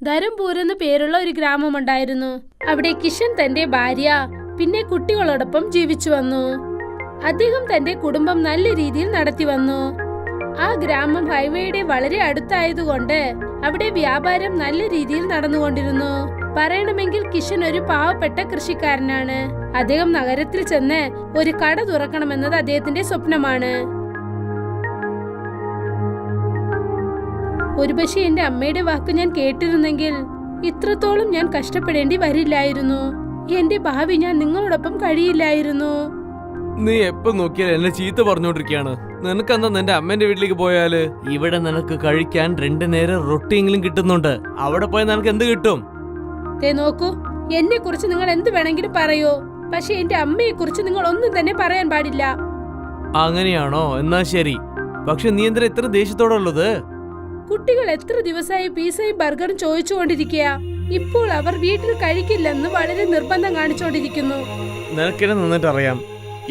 ധരംപൂർ എന്ന് പേരുള്ള ഒരു ഗ്രാമമുണ്ടായിരുന്നു. അവിടെ കിഷൻ തന്റെ ഭാര്യ പിന്നെ കുട്ടികളോടൊപ്പം ജീവിച്ചു വന്നു. അദ്ദേഹം തന്റെ കുടുംബം നല്ല രീതിയിൽ നടത്തി വന്നു. ആ ഗ്രാമം ഹൈവേയുടെ വളരെ അടുത്തായതുകൊണ്ട് അവിടെ വ്യാപാരം നല്ല രീതിയിൽ നടന്നുകൊണ്ടിരുന്നു. പറയണമെങ്കിൽ കിഷൻ ഒരു പാവപ്പെട്ട കൃഷിക്കാരനാണ്. അദ്ദേഹം നഗരത്തിൽ ചെന്ന് ഒരു കട തുറക്കണമെന്നത് അദ്ദേഹത്തിന്റെ സ്വപ്നമാണ്. ഒരുപക്ഷെ എന്റെ അമ്മയുടെ വാക്ക് ഞാൻ കേട്ടിരുന്നെങ്കിൽ ഇത്രത്തോളം ഞാൻ കഷ്ടപ്പെടേണ്ടി വരില്ലായിരുന്നു. എന്റെ ഭാവി ഞാൻ നിങ്ങളോടൊപ്പം കഴിയില്ലായിരുന്നു. നീ എപ്പോ നോക്കിയാലും എന്നെ ചീത്ത പറഞ്ഞോണ്ടിരിക്കയാണ്. നിനക്കെന്താ നിന്റെ അമ്മേന്റെ വീട്ടിലേക്ക് പോയാല്? ഇവിടെ നിനക്ക് കഴിക്കാൻ 2 നേരം റൊട്ടിയെങ്കിലും കിട്ടുന്നുണ്ട്. അവിടെ പോയാൽ നിനക്ക് എന്ത് കിട്ടും? നോക്കൂ, എന്നെ കുറിച്ച് നിങ്ങൾ എന്ത് വേണമെങ്കിലും പറയൂ, പക്ഷെ എന്റെ അമ്മയെ കുറിച്ച് നിങ്ങൾ ഒന്നും തന്നെ പറയാൻ പാടില്ല. അങ്ങനെയാണോ? എന്നാ ശരി. പക്ഷെ നീ എന്തിനാ ഇത്ര ദേഷ്യത്തോടെ ഉള്ളത്? കുട്ടികൾ എത്ര ദിവസമായി പിസയും ബർഗറും ചോദിച്ചുകൊണ്ടിരിക്കുക. ഇപ്പോൾ അവർ വീട്ടിൽ കഴിക്കില്ലെന്ന് വളരെ നിർബന്ധം കാണിച്ചുകൊണ്ടിരിക്കുന്നു. നിനക്കെന്നെ നന്നായിട്ട് അറിയാം,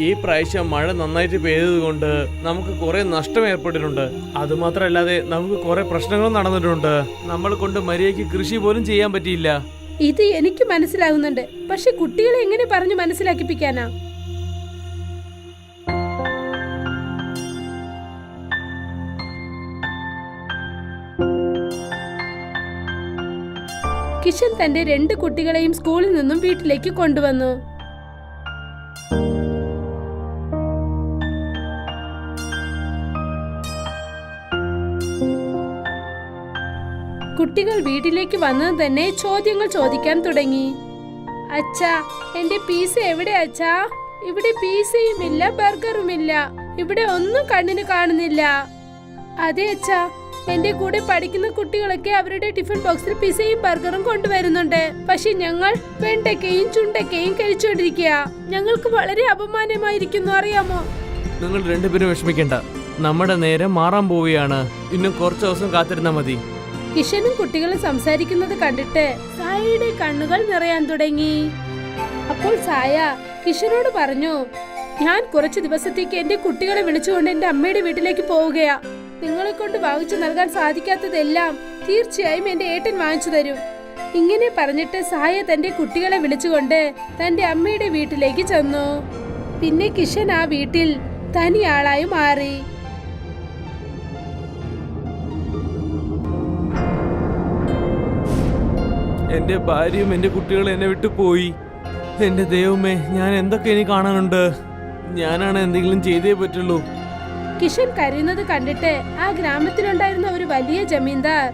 ഈ പ്രാവശ്യം മഴ നന്നായിട്ട് പെയ്തത് കൊണ്ട് നമുക്ക് കുറെ നഷ്ടം ഏർപ്പെട്ടിട്ടുണ്ട്. അതുമാത്രമല്ലാതെ നമുക്ക് കുറെ പ്രശ്നങ്ങളും നടന്നിട്ടുണ്ട്. നമ്മൾ കൊണ്ട് മര്യാദയ്ക്ക് കൃഷി പോലും ചെയ്യാൻ പറ്റിയില്ല. ഇത് എനിക്ക് മനസ്സിലാകുന്നുണ്ട്, പക്ഷെ കുട്ടികളെ എങ്ങനെ പറഞ്ഞു മനസ്സിലാക്കിപ്പിക്കാനാ? കിഷൻ തന്റെ 2 കുട്ടികളെയും സ്കൂളിൽ നിന്നും വീട്ടിലേക്ക് കൊണ്ടുവന്നു. കുട്ടികൾ വീട്ടിലേക്ക് വന്നത് തന്നെ ചോദ്യങ്ങൾ ചോദിക്കാൻ തുടങ്ങി. അച്ഛാ, എന്റെ പീസ എവിടെ അച്ഛാ? ഇവിടെ പീസയുമില്ല, ബർഗറുമില്ല. ഇവിടെ ഒന്നും കണ്ണിന് കാണുന്നില്ല. അതെ അച്ഛാ, എന്റെ കൂടെ പഠിക്കുന്ന കുട്ടികളൊക്കെ അവരുടെ ടിഫിൻ ബോക്സിൽ പിസയും ബർഗറും കൊണ്ടുവരുന്നുണ്ട്. പക്ഷെ ഞങ്ങൾ വെണ്ടക്കയും ചുണ്ടക്കയും കഴിച്ചുകൊണ്ടിരിക്കുക. ഞങ്ങൾക്ക് വളരെ അപമാനമായിരിക്കുന്നു, അറിയാമോ? നിങ്ങൾ രണ്ടുപേരും വിഷമിക്കണ്ട, നമ്മുടെ നേരം മാറാൻ പോവുകയാണ്. ഇന്നും കുറച്ച് ദിവസം കാത്തിരുന്നാ മതി. കിഷനും കുട്ടികളും സംസാരിക്കുന്നത് കണ്ടിട്ട് സായയുടെ കണ്ണുകൾ നിറയാൻ തുടങ്ങി. അപ്പോൾ സായ കിഷനോട് പറഞ്ഞു, ഞാൻ കുറച്ച് ദിവസത്തേക്ക് എന്റെ കുട്ടികളെ വിളിച്ചുകൊണ്ട് എന്റെ അമ്മയുടെ വീട്ടിലേക്ക് പോവുകയാ. നിങ്ങളെ കൊണ്ട് വാങ്ങിച്ചു നൽകാൻ സാധിക്കാത്തതെല്ലാം തീർച്ചയായും എന്റെ ഏട്ടൻ വാങ്ങിച്ചു തരും. ഇങ്ങനെ പറഞ്ഞിട്ട് സായ തന്റെ കുട്ടികളെ വിളിച്ചുകൊണ്ട് തന്റെ അമ്മയുടെ വീട്ടിലേക്ക് ചെന്നു. പിന്നെ കിഷൻ ആ വീട്ടിൽ തനിയാളായി മാറി. എന്റെ ഭാര്യയും എന്റെ കുട്ടികളും എന്നെ വിട്ടു പോയി. എന്റെ ദൈവമേ, ഞാൻ എന്തൊക്കെ ഇനി കാണാനുണ്ട്? ഞാനാണ് എന്തെങ്കിലും ചെയ്തേ പറ്റുള്ളൂ. കിഷൻ കരയുന്നത് കണ്ടിട്ട് ആ ഗ്രാമത്തിലുണ്ടായിരുന്ന ഒരു വലിയ ജമീന്ദാർ,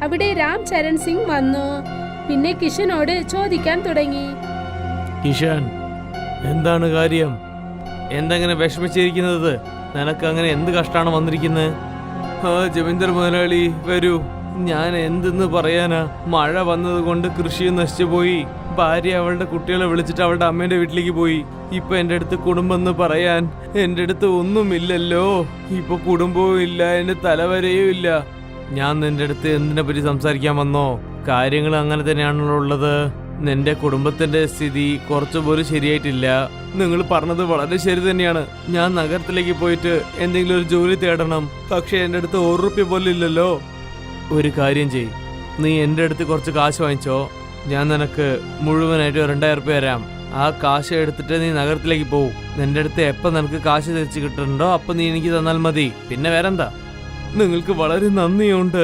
അവിടെ രാം ചരൺ സിംഗ് വന്നു. പിന്നെ കിഷനോട് ചോദിക്കാൻ തുടങ്ങി, കിഷൻ, എന്താണ് കാര്യം? എന്തെങ്ങനെ വിഷമിച്ചിരിക്കുന്നത്? നിനക്ക് അങ്ങനെ എന്ത് കഷ്ടാണ് വന്നിരിക്കുന്നത്? ആ ജമീന്ദർ മുതലാളി, വരൂ. ഞാൻ എന്തെന്ന് പറയാനാ? മഴ വന്നത് കൊണ്ട് കൃഷിയും നശിച്ചു പോയി. ഭാര്യ അവളുടെ കുട്ടികളെ വിളിച്ചിട്ട് അവളുടെ അമ്മേന്റെ വീട്ടിലേക്ക് പോയി. ഇപ്പൊ എന്റെ അടുത്ത് കുടുംബം എന്ന് പറയാൻ എന്റെ അടുത്ത് ഒന്നുമില്ലല്ലോ. ഇപ്പൊ കുടുംബവും ഇല്ല, എന്റെ തലവരെയും ഇല്ല. ഞാൻ നിന്റെ അടുത്ത് എന്തിനെ പറ്റി സംസാരിക്കാൻ വന്നോ? കാര്യങ്ങൾ അങ്ങനെ തന്നെയാണല്ലോ ഉള്ളത്. നിന്റെ കുടുംബത്തിന്റെ സ്ഥിതി കുറച്ചുപോലും ശരിയായിട്ടില്ല. നിങ്ങൾ പറഞ്ഞത് വളരെ ശരി തന്നെയാണ്. ഞാൻ നഗരത്തിലേക്ക് പോയിട്ട് എന്തെങ്കിലും ഒരു ജോലി തേടണം. പക്ഷെ എന്റെ അടുത്ത് 1 രൂപ പോലും ഇല്ലല്ലോ. ഒരു കാര്യം ചെയ്, നീ എൻ്റെ അടുത്ത് കുറച്ച് കാശ് വാങ്ങിച്ചോ. ഞാൻ നിനക്ക് മുഴുവനായിട്ട് 2000 രൂപ തരാം. ആ കാശ് എടുത്തിട്ട് നീ നഗരത്തിലേക്ക് പോവും. നിന്റെ അടുത്ത് എപ്പോൾ നിനക്ക് കാശ് തിരിച്ച് കിട്ടുന്നുണ്ടോ അപ്പം നീ എനിക്ക് തന്നാൽ മതി. പിന്നെ വേറെന്താ? നിങ്ങൾക്ക് വളരെ നന്ദിയുണ്ട്.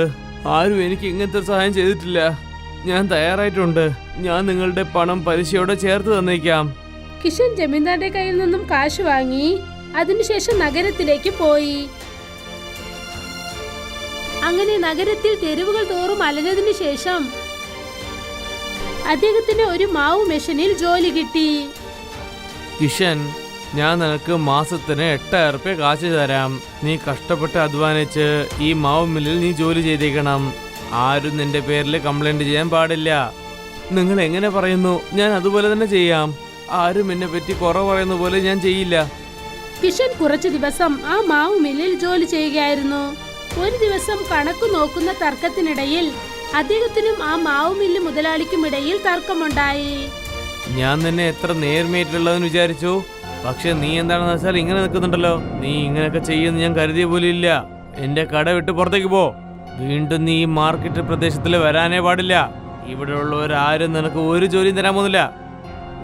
ആരും എനിക്ക് ഇങ്ങനത്തെ ഒരു സഹായം ചെയ്തിട്ടില്ല. ഞാൻ തയ്യാറായിട്ടുണ്ട്. ഞാൻ നിങ്ങളുടെ പണം പലിശയോടെ ചേർത്ത് തന്നേക്കാം. കിഷൻ ജമീന്ദാരുടെ കയ്യിൽ നിന്നും കാശ് വാങ്ങി അതിനുശേഷം നഗരത്തിലേക്ക് പോയി. അങ്ങനെ നഗരത്തിൽ തെരുവുകൾ തോറും അലഞ്ഞതിനു ശേഷം അദ്ദേഹത്തിന് ഒരു മാവ് മെഷീനിൽ ജോലി കിട്ടി. കിഷൻ, ഞാൻ നിനക്ക് മാസത്തിന് 8000 രൂപ കാശ് തരാം. നീ കഷ്ടപ്പെട്ട് അധ്വാനിച്ച് ഈ മാവ് മില്ലിൽ നീ ജോലി ചെയ്തേക്കണം. ആരും നിന്റെ പേരിൽ കംപ്ലൈന്റ് ചെയ്യാൻ പാടില്ല. നിങ്ങൾ എങ്ങനെ പറയുന്നു, ഞാൻ അതുപോലെ തന്നെ ചെയ്യാം. ആരും എന്നെ പറ്റി കുറവ് പറയുന്ന പോലെ ഞാൻ ചെയ്യില്ല. കിഷൻ കുറച്ചു ദിവസം ആ മാവ് മില്ലിൽ ജോലി ചെയ്യുകയായിരുന്നു. ഒരു ദിവസം കണക്ക് നോക്കുന്ന തർക്കത്തിനിടയിൽ അദ്ദേഹത്തിനും ആ മാവ് മില്ല് മുതലാളിക്കും ഇടയിൽ തർക്കമുണ്ടായി. ഞാൻ നിന്നെ എത്ര നേർമയായിട്ടുള്ളതെന്ന് വിചാരിച്ചു. പക്ഷെ നീ എന്താണെന്ന് വെച്ചാൽ ഇങ്ങനെ നിൽക്കുന്നുണ്ടല്ലോ. നീ ഇങ്ങനെയൊക്കെ ചെയ്യുമെന്ന് ഞാൻ കരുതിയ പോലും ഇല്ല. എന്റെ കട വിട്ട് പുറത്തേക്ക് പോ. വീണ്ടും നീ ഈ മാർക്കറ്റ് പ്രദേശത്തിൽ വരാനേ പാടില്ല. ഇവിടെ ഉള്ളവരാരും നിനക്ക് ഒരു ജോലിയും തരാൻ പോകുന്നില്ല.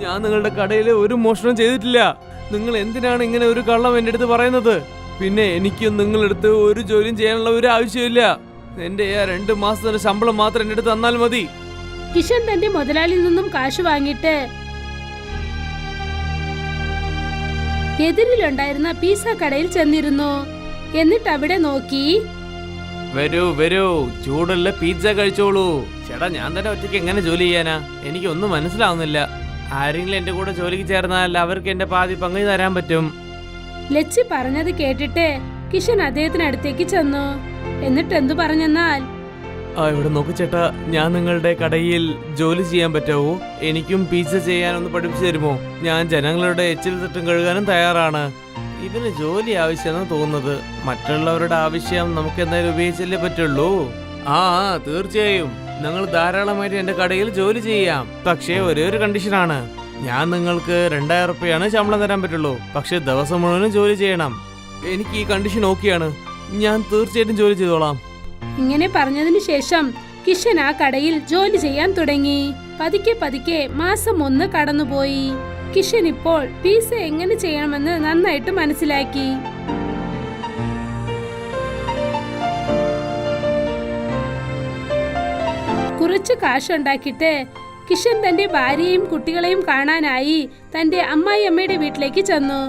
ഞാൻ നിങ്ങളുടെ കടയിൽ ഒരു മോഷണം ചെയ്തിട്ടില്ല. നിങ്ങൾ എന്തിനാണ് ഇങ്ങനെ ഒരു കള്ളം എൻ്റെ അടുത്ത് പറയുന്നത്? പിന്നെ എനിക്കും നിങ്ങളടുത്ത് ഒരു ജോലിയും ചെയ്യാനുള്ള ഒരു ആവശ്യമില്ല. എന്റെ 2 മാസത്തിന്റെ ശമ്പളം മാത്രം എൻ്റെ അടുത്ത് തന്നാൽ മതി. കിഷൻ തന്റെ മുതലാളിയിൽ നിന്നും കാശ് വാങ്ങിയിട്ട് എതിരിലുണ്ടായിരുന്ന പിസ്സ കടയിൽ ചെന്നിരുന്നു. എന്നിട്ട് അവിടെ നോക്കി, വരൂ വരൂ, ചൂടുള്ള പിസ്സ കഴിച്ചോളൂ. ചേട്ടാ, ഞാൻ തന്നെ ഒറ്റയ്ക്ക് എങ്ങനെ ജോലി ചെയ്യാനാ? എനിക്കൊന്നും മനസ്സിലാവുന്നില്ല. ആരെങ്കിലും എന്റെ കൂടെ ജോലിക്ക് ചേർന്നാൽ അവർക്ക് എന്റെ പാതി പങ്ക് തരാൻ പറ്റും. ലച്ചി പറഞ്ഞത് കേട്ടിട്ട് കിഷൻ അദ്ദേഹത്തിനടുത്തേക്ക് ചെന്നു. എന്നിട്ട് എന്തു പറഞ്ഞെന്നാൽ, ഇവിടെ നോക്ക് ചേട്ടാ, ഞാൻ നിങ്ങളുടെ കടയിൽ ജോലി ചെയ്യാൻ പറ്റാവോ? എനിക്കും പിസ്സ ചെയ്യാനൊന്ന് പഠിപ്പിച്ചു തരുമോ? ഞാൻ ജനങ്ങളുടെ എച്ചിൽ തട്ടും കഴുകാനും തയ്യാറാണ്. ഇതിന് ജോലി ആവശ്യമെന്ന് തോന്നുന്നത്. മറ്റുള്ളവരുടെ ആവശ്യം നമുക്ക് എന്തായാലും ഉപയോഗിച്ചല്ലേ പറ്റുള്ളൂ. തീർച്ചയായും നിങ്ങൾ ധാരാളമായിട്ട് എന്റെ കടയിൽ ജോലി ചെയ്യാം. പക്ഷേ ഒരേ ഒരു കണ്ടീഷനാണ്. ഞാൻ നിങ്ങൾക്ക് 2000 റുപ്യാണ് ശമ്പളം തരാൻ പറ്റുള്ളൂ. പക്ഷെ ദിവസം മുഴുവനും ജോലി ചെയ്യണം. എനിക്ക് ഈ കണ്ടീഷൻ ഓക്കെയാണ്. ഞാൻ തീർച്ചയായിട്ടും ജോലി ചെയ്തോളാം. ഇങ്ങനെ പറഞ്ഞതിനു ശേഷം കിഷൻ ആ കടയിൽ ജോലി ചെയ്യാൻ തുടങ്ങി. പതുക്കെ പതുക്കെ മാസം 1 കടന്നുപോയി. കിഷൻ ഇപ്പോൾ പിസ്സ എങ്ങനെ ചെയ്യണമെന്ന് നന്നായിട്ട് മനസ്സിലാക്കി. കുറച്ച് കാശുണ്ടാക്കിയിട്ട് കിഷൻ തന്റെ ഭാര്യയും കുട്ടികളെയും കാണാനായി തന്റെ അമ്മായിയമ്മയുടെ വീട്ടിലേക്ക് ചെന്നു.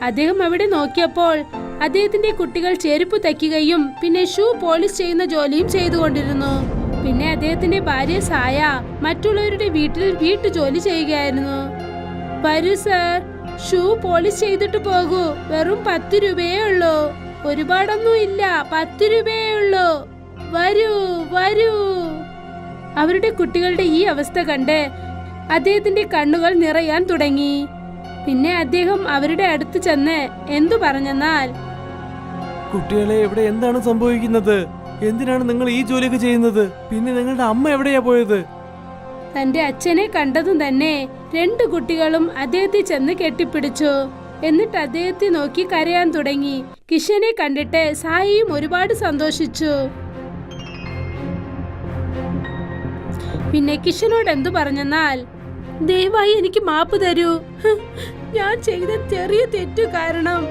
അദ്ദേഹം അവിടെ നോക്കിയപ്പോൾ അദ്ദേഹത്തിന്റെ കുട്ടികൾ ചെരുപ്പ് തയ്ക്കുകയും പിന്നെ ഷൂ പോളിഷ് ചെയ്യുന്ന ജോലിയും ചെയ്തുകൊണ്ടിരുന്നു. പിന്നെ അദ്ദേഹത്തിന്റെ ഭാര്യ സായ മറ്റുള്ളവരുടെ വീട്ടിൽ വീട്ടുജോലി ചെയ്യുകയായിരുന്നു. വരൂ സർ, ഷൂ പോളിഷ് ചെയ്തിട്ട് പോകൂ. വെറും 10 രൂപയേ ഉള്ളൂ. ഒരുപാടൊന്നും ഇല്ല, 10 രൂപയേ ഉള്ളൂ. വരൂ വരൂ. അവരുടെ കുട്ടികളുടെ ഈ അവസ്ഥ കണ്ട് അദ്ദേഹത്തിന്റെ കണ്ണുകൾ നിറയാൻ തുടങ്ങി. പിന്നെ അദ്ദേഹം അവരുടെ അടുത്ത് ചെന്ന് എന്തു പറഞ്ഞെന്നാൽ, കുട്ടികളെ, ഇവിടെ എന്താണ് സംഭവിക്കുന്നത്? എന്തിനാണ് നിങ്ങൾ ഈ ജോലിയൊക്കെ ചെയ്യുന്നത്? പിന്നെ നിങ്ങളുടെ അമ്മ എവിടെയാ പോയത്? തന്റെ അച്ഛനെ കണ്ടതും തന്നെ 2 കുട്ടികളും അദ്ദേഹത്തെ ചെന്ന് കെട്ടിപ്പിടിച്ചു. എന്നിട്ട് അദ്ദേഹത്തെ നോക്കി കരയാൻ തുടങ്ങി. കിഷനെ കണ്ടിട്ട് സായിയും ഒരുപാട് സന്തോഷിച്ചു. പിന്നെ കിഷനോട് എന്തു പറഞ്ഞെന്നാൽ, ദയവായി എനിക്ക് മാപ്പ് തരൂ. ഞാൻ ചെയ്ത ചെറിയ തെറ്റു കാരണം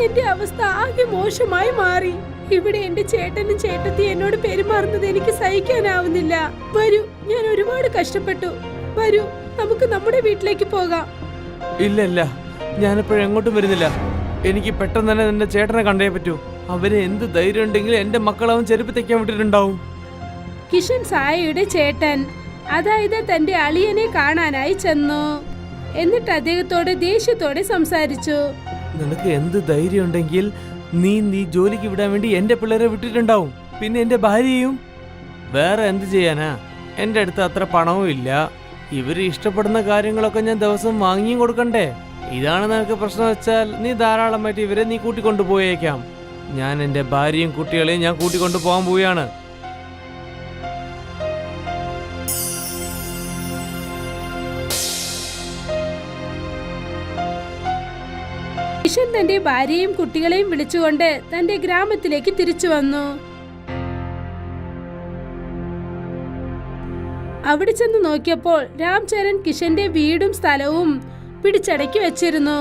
എന്റെ അവസ്ഥ ആകെ മോശമായി മാറി. ഇവിടെ എന്റെ ചേട്ടനും ചേട്ടത്തി എന്നോട് പെരുമാറുന്നത് എനിക്ക് സഹിക്കാനാവുന്നില്ല. വരൂ, ഞാൻ ഒരുപാട് കഷ്ടപ്പെട്ടു. വരൂ, നമുക്ക് നമ്മുടെ വീട്ടിലേക്ക് പോകാം. ഇല്ല ഇല്ല, ഞാനിപ്പോഴും എങ്ങോട്ടും വരുന്നില്ല. എനിക്ക് പെട്ടെന്ന് തന്നെ എന്റെ ചേട്ടനെ കണ്ടേ പറ്റൂ. അവര് എന്ത് ധൈര്യം ഉണ്ടെങ്കിൽ എന്റെ മക്കളവൻ ചെരുപ്പ് തയ്ക്കാൻ വിട്ടിട്ടുണ്ടാവും. കിഷൻ സായയുടെ ചേട്ടൻ, അതായത് തന്റെ അളിയനെ കാണാനായി ചെന്നു. എന്നിട്ട് അദ്ദേഹത്തോട് ദേഷ്യത്തോടെ സംസാരിച്ചു. നിനക്ക് എന്ത് ധൈര്യം ഉണ്ടെങ്കിൽ നീ ജോലിക്ക് വിടാൻ വേണ്ടി എന്റെ പിള്ളേരെ വിട്ടിട്ടുണ്ടാവും. പിന്നെ എന്റെ ഭാര്യയും. വേറെ എന്ത് ചെയ്യാനാ? എന്റെ അടുത്ത് അത്ര പണവും ഇല്ല. ഇവര് ഇഷ്ടപ്പെടുന്ന കാര്യങ്ങളൊക്കെ ഞാൻ ദിവസം വാങ്ങിയും കൊടുക്കണ്ടേ? ഇതാണ് നിനക്ക് പ്രശ്നം വെച്ചാൽ നീ ധാരാളമായിട്ട് ഇവരെ നീ കൂട്ടിക്കൊണ്ടുപോയേക്കാം. ഞാൻ എന്റെ ഭാര്യയും കുട്ടികളെയും ഞാൻ കൂട്ടിക്കൊണ്ടു പോകാൻ പോവുകയാണ്. കിഷൻ തന്റെ ഭാര്യയും കുട്ടികളെയും വിളിച്ചുകൊണ്ട് തന്റെ ഗ്രാമത്തിലേക്ക് തിരിച്ചു വന്നു. അവിടെ ചെന്ന് നോക്കിയപ്പോൾ രാംചരൺ കിഷന്റെ വീടും സ്ഥലവും പിടിച്ചടക്കി വെച്ചിരുന്നു.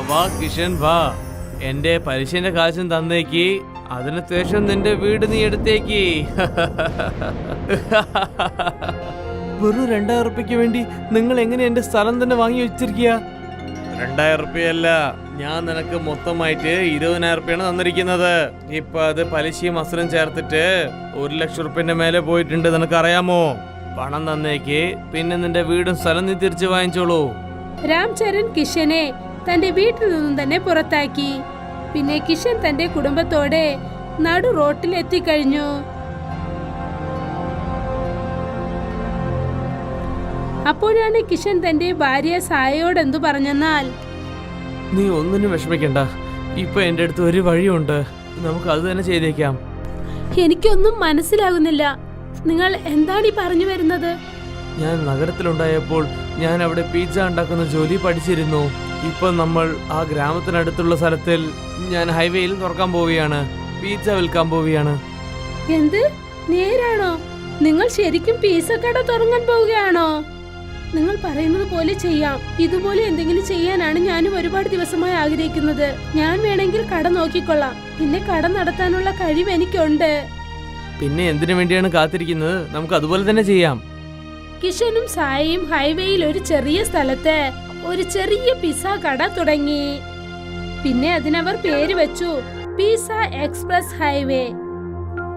വാ കിഷൻ വാ, എന്റെ പലിശന്റെ കാശും തന്നേക്ക്. അതിനുശേഷം നിന്റെ വീട് നീ എടുത്തേക്ക്. വെറും 2000 റുപ്യക്ക് വേണ്ടി നിങ്ങൾ എങ്ങനെ എന്റെ സ്ഥലം തന്നെ വാങ്ങി വെച്ചിരിക്കുക? 2000 റുപ്യല്ല, ഞാൻ നിനക്ക് മൊത്തമായിട്ട് 20,000 റുപ്യാണ് തന്നിരിക്കുന്നത്. ഇപ്പൊ അത് പലിശയും അസലും ചേർത്തിട്ട് 1 ലക്ഷം റുപ്യന്റെ മേലെ പോയിട്ടുണ്ട്. നിനക്കറിയാമോ? പണം തന്നേക്ക്, പിന്നെ നിന്റെ വീടും സ്ഥലം നീ തിരിച്ചു വാങ്ങിച്ചോളൂ. രാംചരൺ കിഷനെ തന്റെ വീട്ടിൽ നിന്നും തന്നെ പുറത്താക്കി. പിന്നെ കിഷൻ തന്റെ കുടുംബത്തോടെ നടു റോട്ടിൽ എത്തിക്കഴിഞ്ഞു. അപ്പോഴാണ് കിഷൻ തന്റെ ഭാര്യ സായയോട് എന്തു പറഞ്ഞെന്നാൽ, നീ ഒന്നിനും വിഷമിക്കണ്ട. ഇപ്പൊ എന്റെ അടുത്ത് ഒരു വഴിയുണ്ട്. നമുക്ക് അത് തന്നെ ചെയ്തേക്കാം. എനിക്കൊന്നും മനസ്സിലാകുന്നില്ല. നിങ്ങൾ എന്താണ് ഈ പറഞ്ഞു വരുന്നത്? ഞാൻ നഗരത്തിലുണ്ടായപ്പോൾ ഞാൻ അവിടെ പിസ്സ ഉണ്ടാക്കുന്ന ജോലി പഠിച്ചിരുന്നു. ഇപ്പൊ നമ്മൾ ആ ഗ്രാമത്തിനടുത്തുള്ള സ്ഥലത്തിൽ ഞാൻ ഹൈവേയിൽ തുറക്കാൻ പോവുകയാണ്. പിസ്സ വിൽക്കാൻ പോവുകയാണ്. എന്ത്? നേരാണോ? നിങ്ങൾ ശരിക്കും പിസ്സ കട തുടങ്ങാൻ പോവുകയാണോ? നിങ്ങൾ പറയുന്നത് പോലെ ചെയ്യാം. ഇതുപോലെ എന്തെങ്കിലും ചെയ്യാനാണ് ഞാനും ഒരുപാട് ദിവസമായി ആഗ്രഹിക്കുന്നത്. ഞാൻ വേണമെങ്കിൽ കട നോക്കിക്കൊള്ളാം. പിന്നെ കട നടത്താനുള്ള കഴിവ് എനിക്കുണ്ട്. പിന്നെ എന്തിനു വേണ്ടിയാണ് കാത്തിരിക്കുന്നത്? നമുക്ക് അതുപോലെ തന്നെ ചെയ്യാം. കിഷനും സായയും ഹൈവേയിൽ ഒരു ചെറിയ സ്ഥലത്ത് ഒരു ചെറിയ പിസ്സ കട തുടങ്ങി. പിന്നെ അതിനവർ പേര് വെച്ചു പിസ്സ എക്സ്പ്രസ് ഹൈവേ.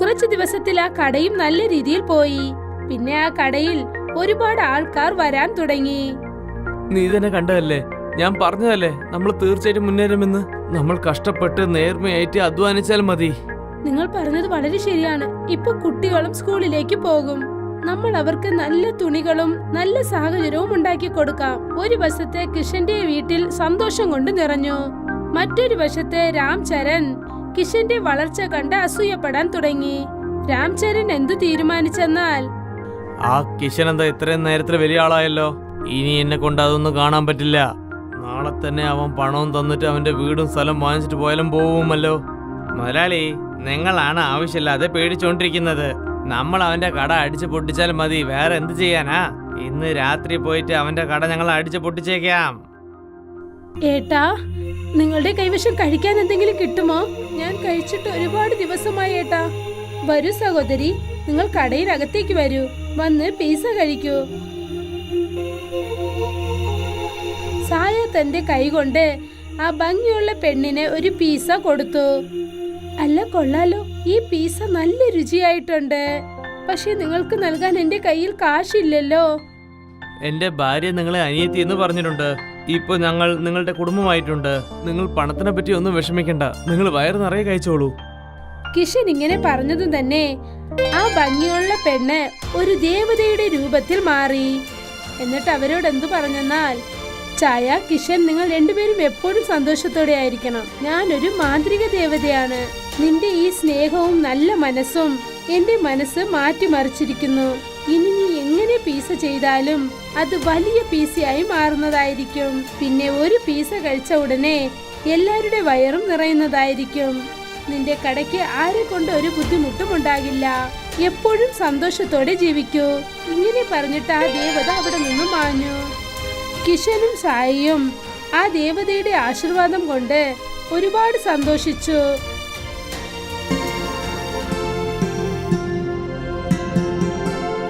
കുറച്ചു ദിവസത്തിൽ ആ കടയും നല്ല രീതിയിൽ പോയി. പിന്നെ ആ കടയിൽ ഒരുപാട് ആൾക്കാർ വരാൻ തുടങ്ങി. നീ തന്നെ കണ്ടതല്ലേ, ഞാൻ പറഞ്ഞതല്ലേ നമ്മൾ തീർച്ചയായിട്ടും മുന്നേറുമെന്ന്. നമ്മൾ കഷ്ടപ്പെട്ട് നേർമയായിട്ട് അധ്വാനിച്ചാൽ മതി. നിങ്ങൾ പറഞ്ഞത് വളരെ ശരിയാണ്. ഇപ്പൊ കുട്ടികളും സ്കൂളിലേക്ക് പോകും. നമ്മൾ അവർക്ക് നല്ല തുണികളും നല്ല സാഹചര്യവും ഉണ്ടാക്കി കൊടുക്കാം. ഒരു വശത്തെ കിഷന്റെ വീട്ടിൽ സന്തോഷം കൊണ്ട് നിറഞ്ഞു. മറ്റൊരു വശത്തെ രാംചരൺ കിഷന്റെ വളർച്ച കണ്ട് അസൂയപ്പെടാൻ തുടങ്ങി. രാംചരൺ എന്തു തീരുമാനിച്ചെന്നാൽ, ആ കിഷൻ എന്താ ഇത്രയും നേരത്തിൽ വലിയ ആളായല്ലോ, ഇനി എന്നെ കൊണ്ട് അതൊന്നും കാണാൻ പറ്റില്ല. നാളെ തന്നെ അവൻ പണവും തന്നിട്ട് അവന്റെ വീടും സ്ഥലം വാങ്ങിച്ചിട്ട് പോയാലും പോവുമല്ലോ. മുതലാളി, നിങ്ങളാണ് ആവശ്യമില്ലാതെ പേടിച്ചോണ്ടിരിക്കുന്നത്. നമ്മൾ അവന്റെ കട അടിച്ചു പൊട്ടിച്ചാൽ മതി. വേറെ എന്ത് ചെയ്യാനാ? ഇന്ന് രാത്രി പോയിട്ട് അവന്റെ കട ഞങ്ങൾ അടിച്ചു പൊട്ടിച്ചേക്കാം. ഏട്ടാ, നിങ്ങളുടെ കൈവശം കഴിക്കാൻ എന്തെങ്കിലും കിട്ടുമോ? ഞാൻ കഴിച്ചിട്ട് ഒരുപാട് ദിവസമായി ഏട്ടാ. വരൂ സഹോദരി, നിങ്ങൾ കടയിലകത്തേക്ക് വരൂ. വന്ന് പിസ്സ കഴിക്കൂ. സായ തന്റെ കൈകൊണ്ട് ആ ഭംഗിയുള്ള പെണ്ണിന് ഒരു പിസ്സ കൊടുത്തു. അല്ല, കൊള്ളാലോ, ഈ പിസ്സ നല്ല രുചിയായിട്ടുണ്ട്. പക്ഷെ നിങ്ങൾക്ക് നൽകാൻ എന്റെ കയ്യിൽ കാശില്ലല്ലോ. എന്റെ ഭാര്യ നിങ്ങളെ അനിയത്തി എന്ന് പറഞ്ഞിട്ടുണ്ട്. ഇപ്പൊ ഞങ്ങൾ നിങ്ങളുടെ കുടുംബമായിട്ടുണ്ട്. നിങ്ങൾ പണത്തിനെ പറ്റി ഒന്നും വിഷമിക്കണ്ട. നിങ്ങൾ വയറ് നിറയെ കഴിച്ചോളൂ. കിഷൻ ഇങ്ങനെ പറഞ്ഞതും തന്നെ ആ ഭംഗിയുള്ള പെണ്ണ് ഒരു ദേവതയുടെ രൂപത്തിൽ മാറി. എന്നിട്ട് അവരോട് എന്തു പറഞ്ഞെന്നാൽ, ചായ, കിഷൻ, നിങ്ങൾ രണ്ടുപേരും എപ്പോഴും സന്തോഷത്തോടെ ആയിരിക്കണം. ഞാനൊരു മാന്ത്രിക ദേവതയാണ്. നിന്റെ ഈ സ്നേഹവും നല്ല മനസ്സും എന്റെ മനസ്സ് മാറ്റിമറിച്ചിരിക്കുന്നു. ഇനി നീ എങ്ങനെ പിസ്സ ചെയ്താലും അത് വലിയ പിസ്സയായി മാറുന്നതായിരിക്കും. പിന്നെ ഒരു പിസ്സ കഴിച്ച ഉടനെ എല്ലാവരുടെ വയറും നിറയുന്നതായിരിക്കും. നിന്റെ കടയ്ക്ക് ആരെ കൊണ്ട് ഒരു ബുദ്ധിമുട്ടും ഉണ്ടാകില്ല. എപ്പോഴും സന്തോഷത്തോടെ ജീവിക്കൂ. ഇങ്ങനെ പറഞ്ഞിട്ട് ആ ദേവത അവിടെ നിന്നും മാഞ്ഞു. കിഷനും സായിയും ആ ദേവതയുടെ ആശീർവാദം കൊണ്ട് ഒരുപാട് സന്തോഷിച്ചു.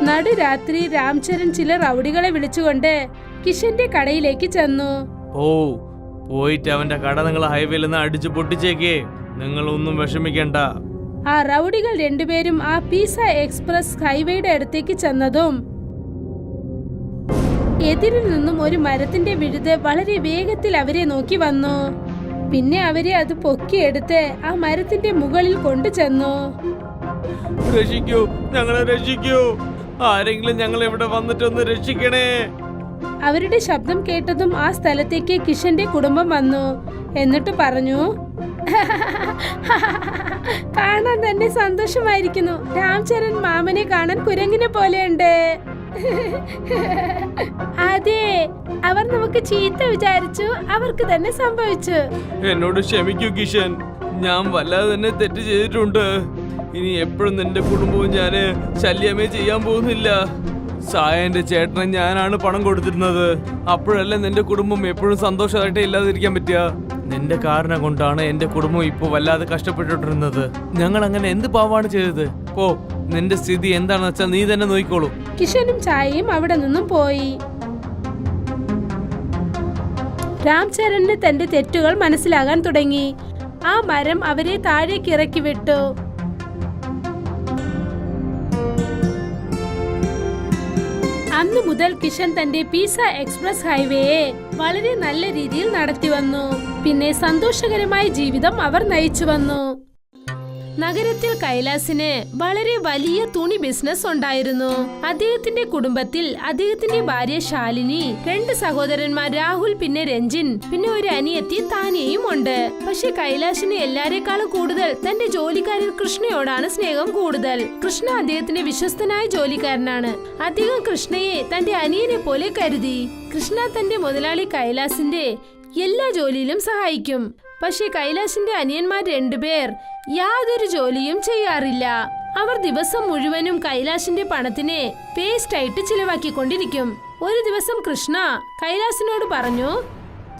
നടുരാത്രി രാംചരൺ ചില റൗഡികളെ വിളിച്ചുകൊണ്ട് കിഷന്റെ കടയിലേക്ക് ചെന്നു. പോയിട്ട് അവന്റെ കട നിങ്ങൾ ഹൈവേയിൽ നിന്ന് അടിച്ചു പൊട്ടിച്ചേക്കേ. നിങ്ങളൊന്നും വിഷമിക്കണ്ട. ആ റൗഡികൾ രണ്ടുപേരും ആ പിസ്സ എക്സ്പ്രസ് ഹൈവേയുടെ അടുത്തേക്ക് ചെന്നതും എതിരിൽ നിന്നും ഒരു മരത്തിന്റെ വിഴുത് വളരെ വേഗത്തിൽ അവരെ നോക്കി വന്നു. പിന്നെ അവരെ അത് പൊക്കിയെടുത്ത് ആ മരത്തിന്റെ മുകളിൽ കൊണ്ടുചെന്നു. രക്ഷിക്കൂ, ഞങ്ങളെ രക്ഷിക്കൂ. ആരെങ്കിലും ഞങ്ങൾ ഇവിടെ വന്നിട്ടൊന്ന് രക്ഷിക്കണേ. അവരുടെ ശബ്ദം കേട്ടതും ആ സ്ഥലത്തേക്ക് കിഷന്റെ കുടുംബം വന്നു. എന്നിട്ട് പറഞ്ഞു, കാണാൻ തന്നെ സന്തോഷമായിരിക്കുന്നു. രാംചരൺ മാമനെ കാണാൻ കുരങ്ങിനെ പോലെയുണ്ട്. അതെ, അവർ നമുക്ക് ചീത്ത വിചാരിച്ചു. അവർക്ക് തന്നെ സംഭവിച്ചു. എന്നോട് ക്ഷമിക്കൂ കിഷൻ, ഞാൻ വല്ലാതെ തന്നെ തെറ്റ് ചെയ്തിട്ടുണ്ട്. ഇനി എപ്പോഴും നിന്റെ കുടുംബവും ഞാന് ശല്യമേ ചെയ്യാൻ പോകുന്നില്ല. സായന്റെ ചേട്ടനെ ഞാനാണ് പണം കൊടുത്തിരുന്നത്. അപ്പോഴല്ലേ നിന്റെ കുടുംബം എപ്പോഴും സന്തോഷമായിട്ടേ ഇല്ലാതിരിക്കാൻ പറ്റുക. നിന്റെ കാരണം കൊണ്ടാണ് എന്റെ കുടുംബം ഇപ്പൊ വല്ലാതെ കഷ്ടപ്പെട്ടിട്ടിരുന്നത്. ഞങ്ങൾ അങ്ങനെ എന്ത് പാവാണ് ചെയ്തത്? നിന്റെ സ്ഥിതി എന്താണെന്ന് വെച്ചാൽ നീ തന്നെ നോക്കിക്കോളൂ. കിഷനും ചായയും അവിടെ നിന്നും പോയി. രാംചരണിന് തന്റെ തെറ്റുകൾ മനസ്സിലാകാൻ തുടങ്ങി. ആ മരം അവരെ താഴേക്ക് ഇറക്കി വിട്ടു. അന്നു മുതൽ കിഷൻ തന്റെ പിസ്സ എക്സ്പ്രസ് ഹൈവേയെ വളരെ നല്ല രീതിയിൽ നടത്തി വന്നു. പിന്നെ സന്തോഷകരമായ ജീവിതം അവർ നയിച്ചു വന്നു. നഗരത്തിൽ കൈലാസിന് വളരെ വലിയ തുണി ബിസിനസ് ഉണ്ടായിരുന്നു. അദ്ദേഹത്തിന്റെ കുടുംബത്തിൽ അദ്ദേഹത്തിന്റെ ഭാര്യ ശാലിനി, 2 സഹോദരന്മാർ രാഹുൽ, പിന്നെ രഞ്ജിൻ, പിന്നെ ഒരു അനിയത്തി താനിയയും ഉണ്ട്. പക്ഷെ കൈലാസിന് എല്ലാരെക്കാളും കൂടുതൽ തന്റെ ജോലിക്കാരൻ കൃഷ്ണയോടാണ് സ്നേഹം കൂടുതൽ. കൃഷ്ണ അദ്ദേഹത്തിന്റെ വിശ്വസ്തനായ ജോലിക്കാരനാണ്. അദ്ദേഹം കൃഷ്ണയെ തന്റെ അനിയനെ പോലെ കരുതി. കൃഷ്ണ തന്റെ മുതലാളി കൈലാസിന്റെ എല്ലാ ജോലിയിലും സഹായിക്കും. പക്ഷേ കൈലാഷിന്റെ അനിയന്മാർ രണ്ടുപേർ യാതൊരു ജോലിയും ചെയ്യാറില്ല. അവർ ദിവസം മുഴുവനും കൈലാഷിന്റെ പണത്തിനെ പേസ്റ്റായിട്ട് ചിലവാക്കിക്കൊണ്ടിരിക്കും. ഒരു ദിവസം കൃഷ്ണ കൈലാസിനോട് പറഞ്ഞു,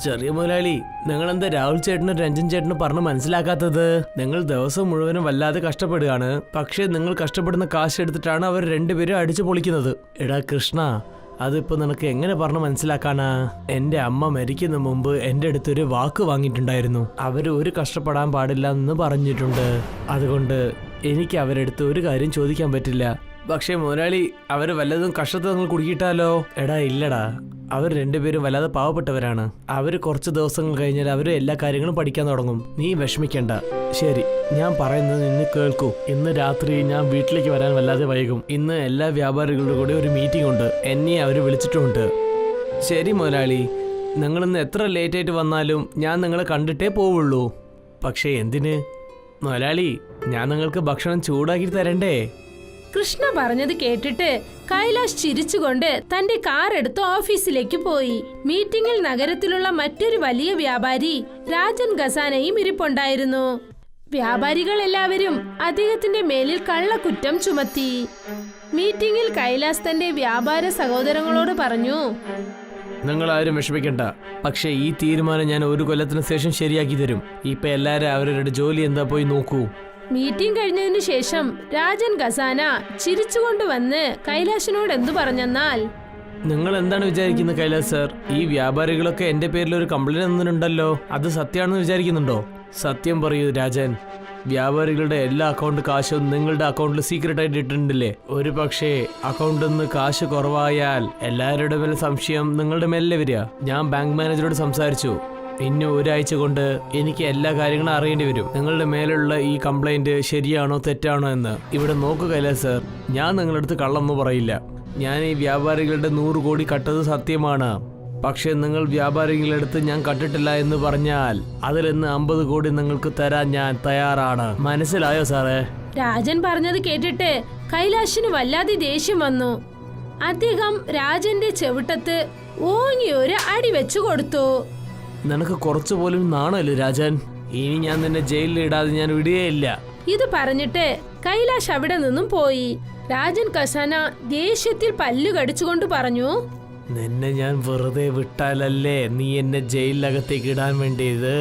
ചെറിയ മുതലാളി, നിങ്ങൾ എന്താ രാഹുൽ ചേട്ടനും രഞ്ജൻ ചേട്ടനും പറഞ്ഞ് മനസ്സിലാക്കാത്തത്? നിങ്ങൾ ദിവസം മുഴുവനും വല്ലാതെ കഷ്ടപ്പെടുകയാണ്, പക്ഷേ നിങ്ങൾ കഷ്ടപ്പെടുന്ന കാശ് എടുത്തിട്ടാണ് അവർ രണ്ടുപേരും അടിച്ചു പൊളിക്കുന്നത്. എടാ കൃഷ്ണ, അതിപ്പോ നിനക്ക് എങ്ങനെ പറഞ്ഞ് മനസ്സിലാക്കാനാ? എന്റെ അമ്മ മരിക്കുന്ന മുമ്പ് എന്റെ അടുത്തൊരു വാക്ക് വാങ്ങിയിട്ടുണ്ടായിരുന്നു. അവര് ഒരു കഷ്ടപ്പെടാൻ പാടില്ല എന്ന് പറഞ്ഞിട്ടുണ്ട്. അതുകൊണ്ട് എനിക്ക് അവരെടുത്ത് ഒരു കാര്യം ചോദിക്കാൻ പറ്റില്ല. പക്ഷേ മുതലാളി, അവര് വല്ലതും കഷ്ടത്തെ നിങ്ങൾ കുടുക്കിയിട്ടാലോ? എടാ ഇല്ലടാ, അവർ രണ്ടുപേരും വല്ലാതെ പാവപ്പെട്ടവരാണ്. അവര് കുറച്ച് ദിവസങ്ങൾ കഴിഞ്ഞാൽ അവര് എല്ലാ കാര്യങ്ങളും പഠിക്കാൻ തുടങ്ങും. നീ വിഷമിക്കണ്ട. ശരി, ഞാൻ പറയുന്നത് ഇന്ന് കേൾക്കൂ. ഇന്ന് രാത്രി ഞാൻ വീട്ടിലേക്ക് വരാൻ വല്ലാതെ വൈകും. ഇന്ന് എല്ലാ വ്യാപാരികളുടെ കൂടെ ഒരു മീറ്റിംഗ് ഉണ്ട്. എന്നെ അവര് വിളിച്ചിട്ടുമുണ്ട്. ശരി മുതലാളി, നിങ്ങളിന്ന് എത്ര ലേറ്റായിട്ട് വന്നാലും ഞാൻ നിങ്ങളെ കണ്ടിട്ടേ പോവുള്ളൂ. പക്ഷേ എന്തിന് മുതലാളി? ഞാൻ നിങ്ങൾക്ക് ഭക്ഷണം ചൂടാക്കി തരണ്ടേ? കൃഷ്ണ പറഞ്ഞത് കേട്ടിട്ട് കൈലാഷ് ചിരിച്ചുകൊണ്ട് തന്റെ കാർ എടുത്ത് ഓഫീസിലേക്ക് പോയി. മീറ്റിംഗിൽ നഗരത്തിലുള്ള മറ്റൊരു വലിയ വ്യാപാരി രാജൻ ഖസാനയും ഇരിപ്പുണ്ടായിരുന്നു. വ്യാപാരികൾ എല്ലാവരും അദ്ദേഹത്തിന്റെ മേലിൽ കള്ളക്കുറ്റം ചുമത്തി. മീറ്റിംഗിൽ കൈലാസ് തന്റെ വ്യാപാര സഹോദരങ്ങളോട് പറഞ്ഞു, നിങ്ങൾ ആരും വിഷമിക്കണ്ട. പക്ഷേ ഈ തീരുമാനം ഞാൻ ഒരു കൊല്ലത്തിന് ശേഷം ശരിയാക്കി തരും. ഇപ്പൊ എല്ലാരും അവരുടെ ജോലി എന്താ പോയി നോക്കൂ. മീറ്റിംഗ് കഴിഞ്ഞതിനു ശേഷം രാജൻ ഖസാന ചിരിച്ചുകൊണ്ട് വന്ന് കൈലാഷിനോട് എന്തു പറഞ്ഞെന്നാൽ, നിങ്ങൾ എന്താണ് വിചാരിക്കുന്നത് കൈലാസ് സർ? ഈ വ്യാപാരികളൊക്കെ എന്റെ പേരിൽ ഒരു കംപ്ലൈന്റ് തന്നിട്ടുണ്ടല്ലോ, അത് സത്യമാണെന്ന് വിചാരിക്കുന്നുണ്ടോ? സത്യം പറയൂ രാജൻ, വ്യാപാരികളുടെ എല്ലാ അക്കൗണ്ട് കാശും നിങ്ങളുടെ അക്കൗണ്ടിൽ സീക്രട്ട് ആയിട്ട് ഇട്ടിട്ടുണ്ടല്ലേ? ഒരു പക്ഷേ അക്കൗണ്ടിൽ നിന്ന് കാശ് കുറവായാൽ എല്ലാവരുടെ മേലെ സംശയം നിങ്ങളുടെ മേലെ വരിക. ഞാൻ ബാങ്ക് മാനേജറോട് സംസാരിച്ചു. ഇനി ഒരാഴ്ച കൊണ്ട് എനിക്ക് എല്ലാ കാര്യങ്ങളും അറിയേണ്ടി വരും. നിങ്ങളുടെ മേലുള്ള ഈ കംപ്ലൈന്റ് ശരിയാണോ തെറ്റാണോ എന്ന്. ഇവിടെ നോക്കൂ കൈലാസ് സർ, ഞാൻ നിങ്ങളുടെ അടുത്ത് കള്ളൊന്നും പറയില്ല. ഞാൻ ഈ വ്യാപാരികളുടെ 100 കോടി കട്ടത് സത്യമാണ്. പക്ഷെ നിങ്ങൾ വ്യാപാരികളുടെ അടുത്ത് ഞാൻ കട്ടിട്ടില്ല എന്ന് പറഞ്ഞാൽ അതിൽ നിന്ന് 50 കോടി നിങ്ങൾക്ക് തരാൻ ഞാൻ തയ്യാറാണ്. മനസ്സിലായോ സാറേ? രാജൻ പറഞ്ഞത് കേട്ടിട്ട് കൈലാഷിന് വല്ലാതെ ദേഷ്യം വന്നു. അദ്ദേഹം രാജന്റെ ചെവിട്ടത്ത് ഓങ്ങി ഒരു അടി വെച്ചു കൊടുത്തു. നിനക്ക് കുറച്ചു പോലും നാണല്ലേ രാജൻ? ഇനി ഞാൻ നിന്നെ ജയിലിൽ ഇടാതെ ഞാൻ വിടുകയില്ല. ഇത് പറഞ്ഞിട്ട് കൈലാഷ് അവിടെ നിന്നും പോയി. രാജൻ ഖസാന ദേഷ്യത്തിൽ പല്ലു കടിച്ചുകൊണ്ട് പറഞ്ഞു, നിന്നെ ഞാൻ വെറുതെ വിട്ടാലല്ലേ നീ എന്നെ ജയിലിനകത്തേക്ക് ഇടാൻ വേണ്ടിയത്?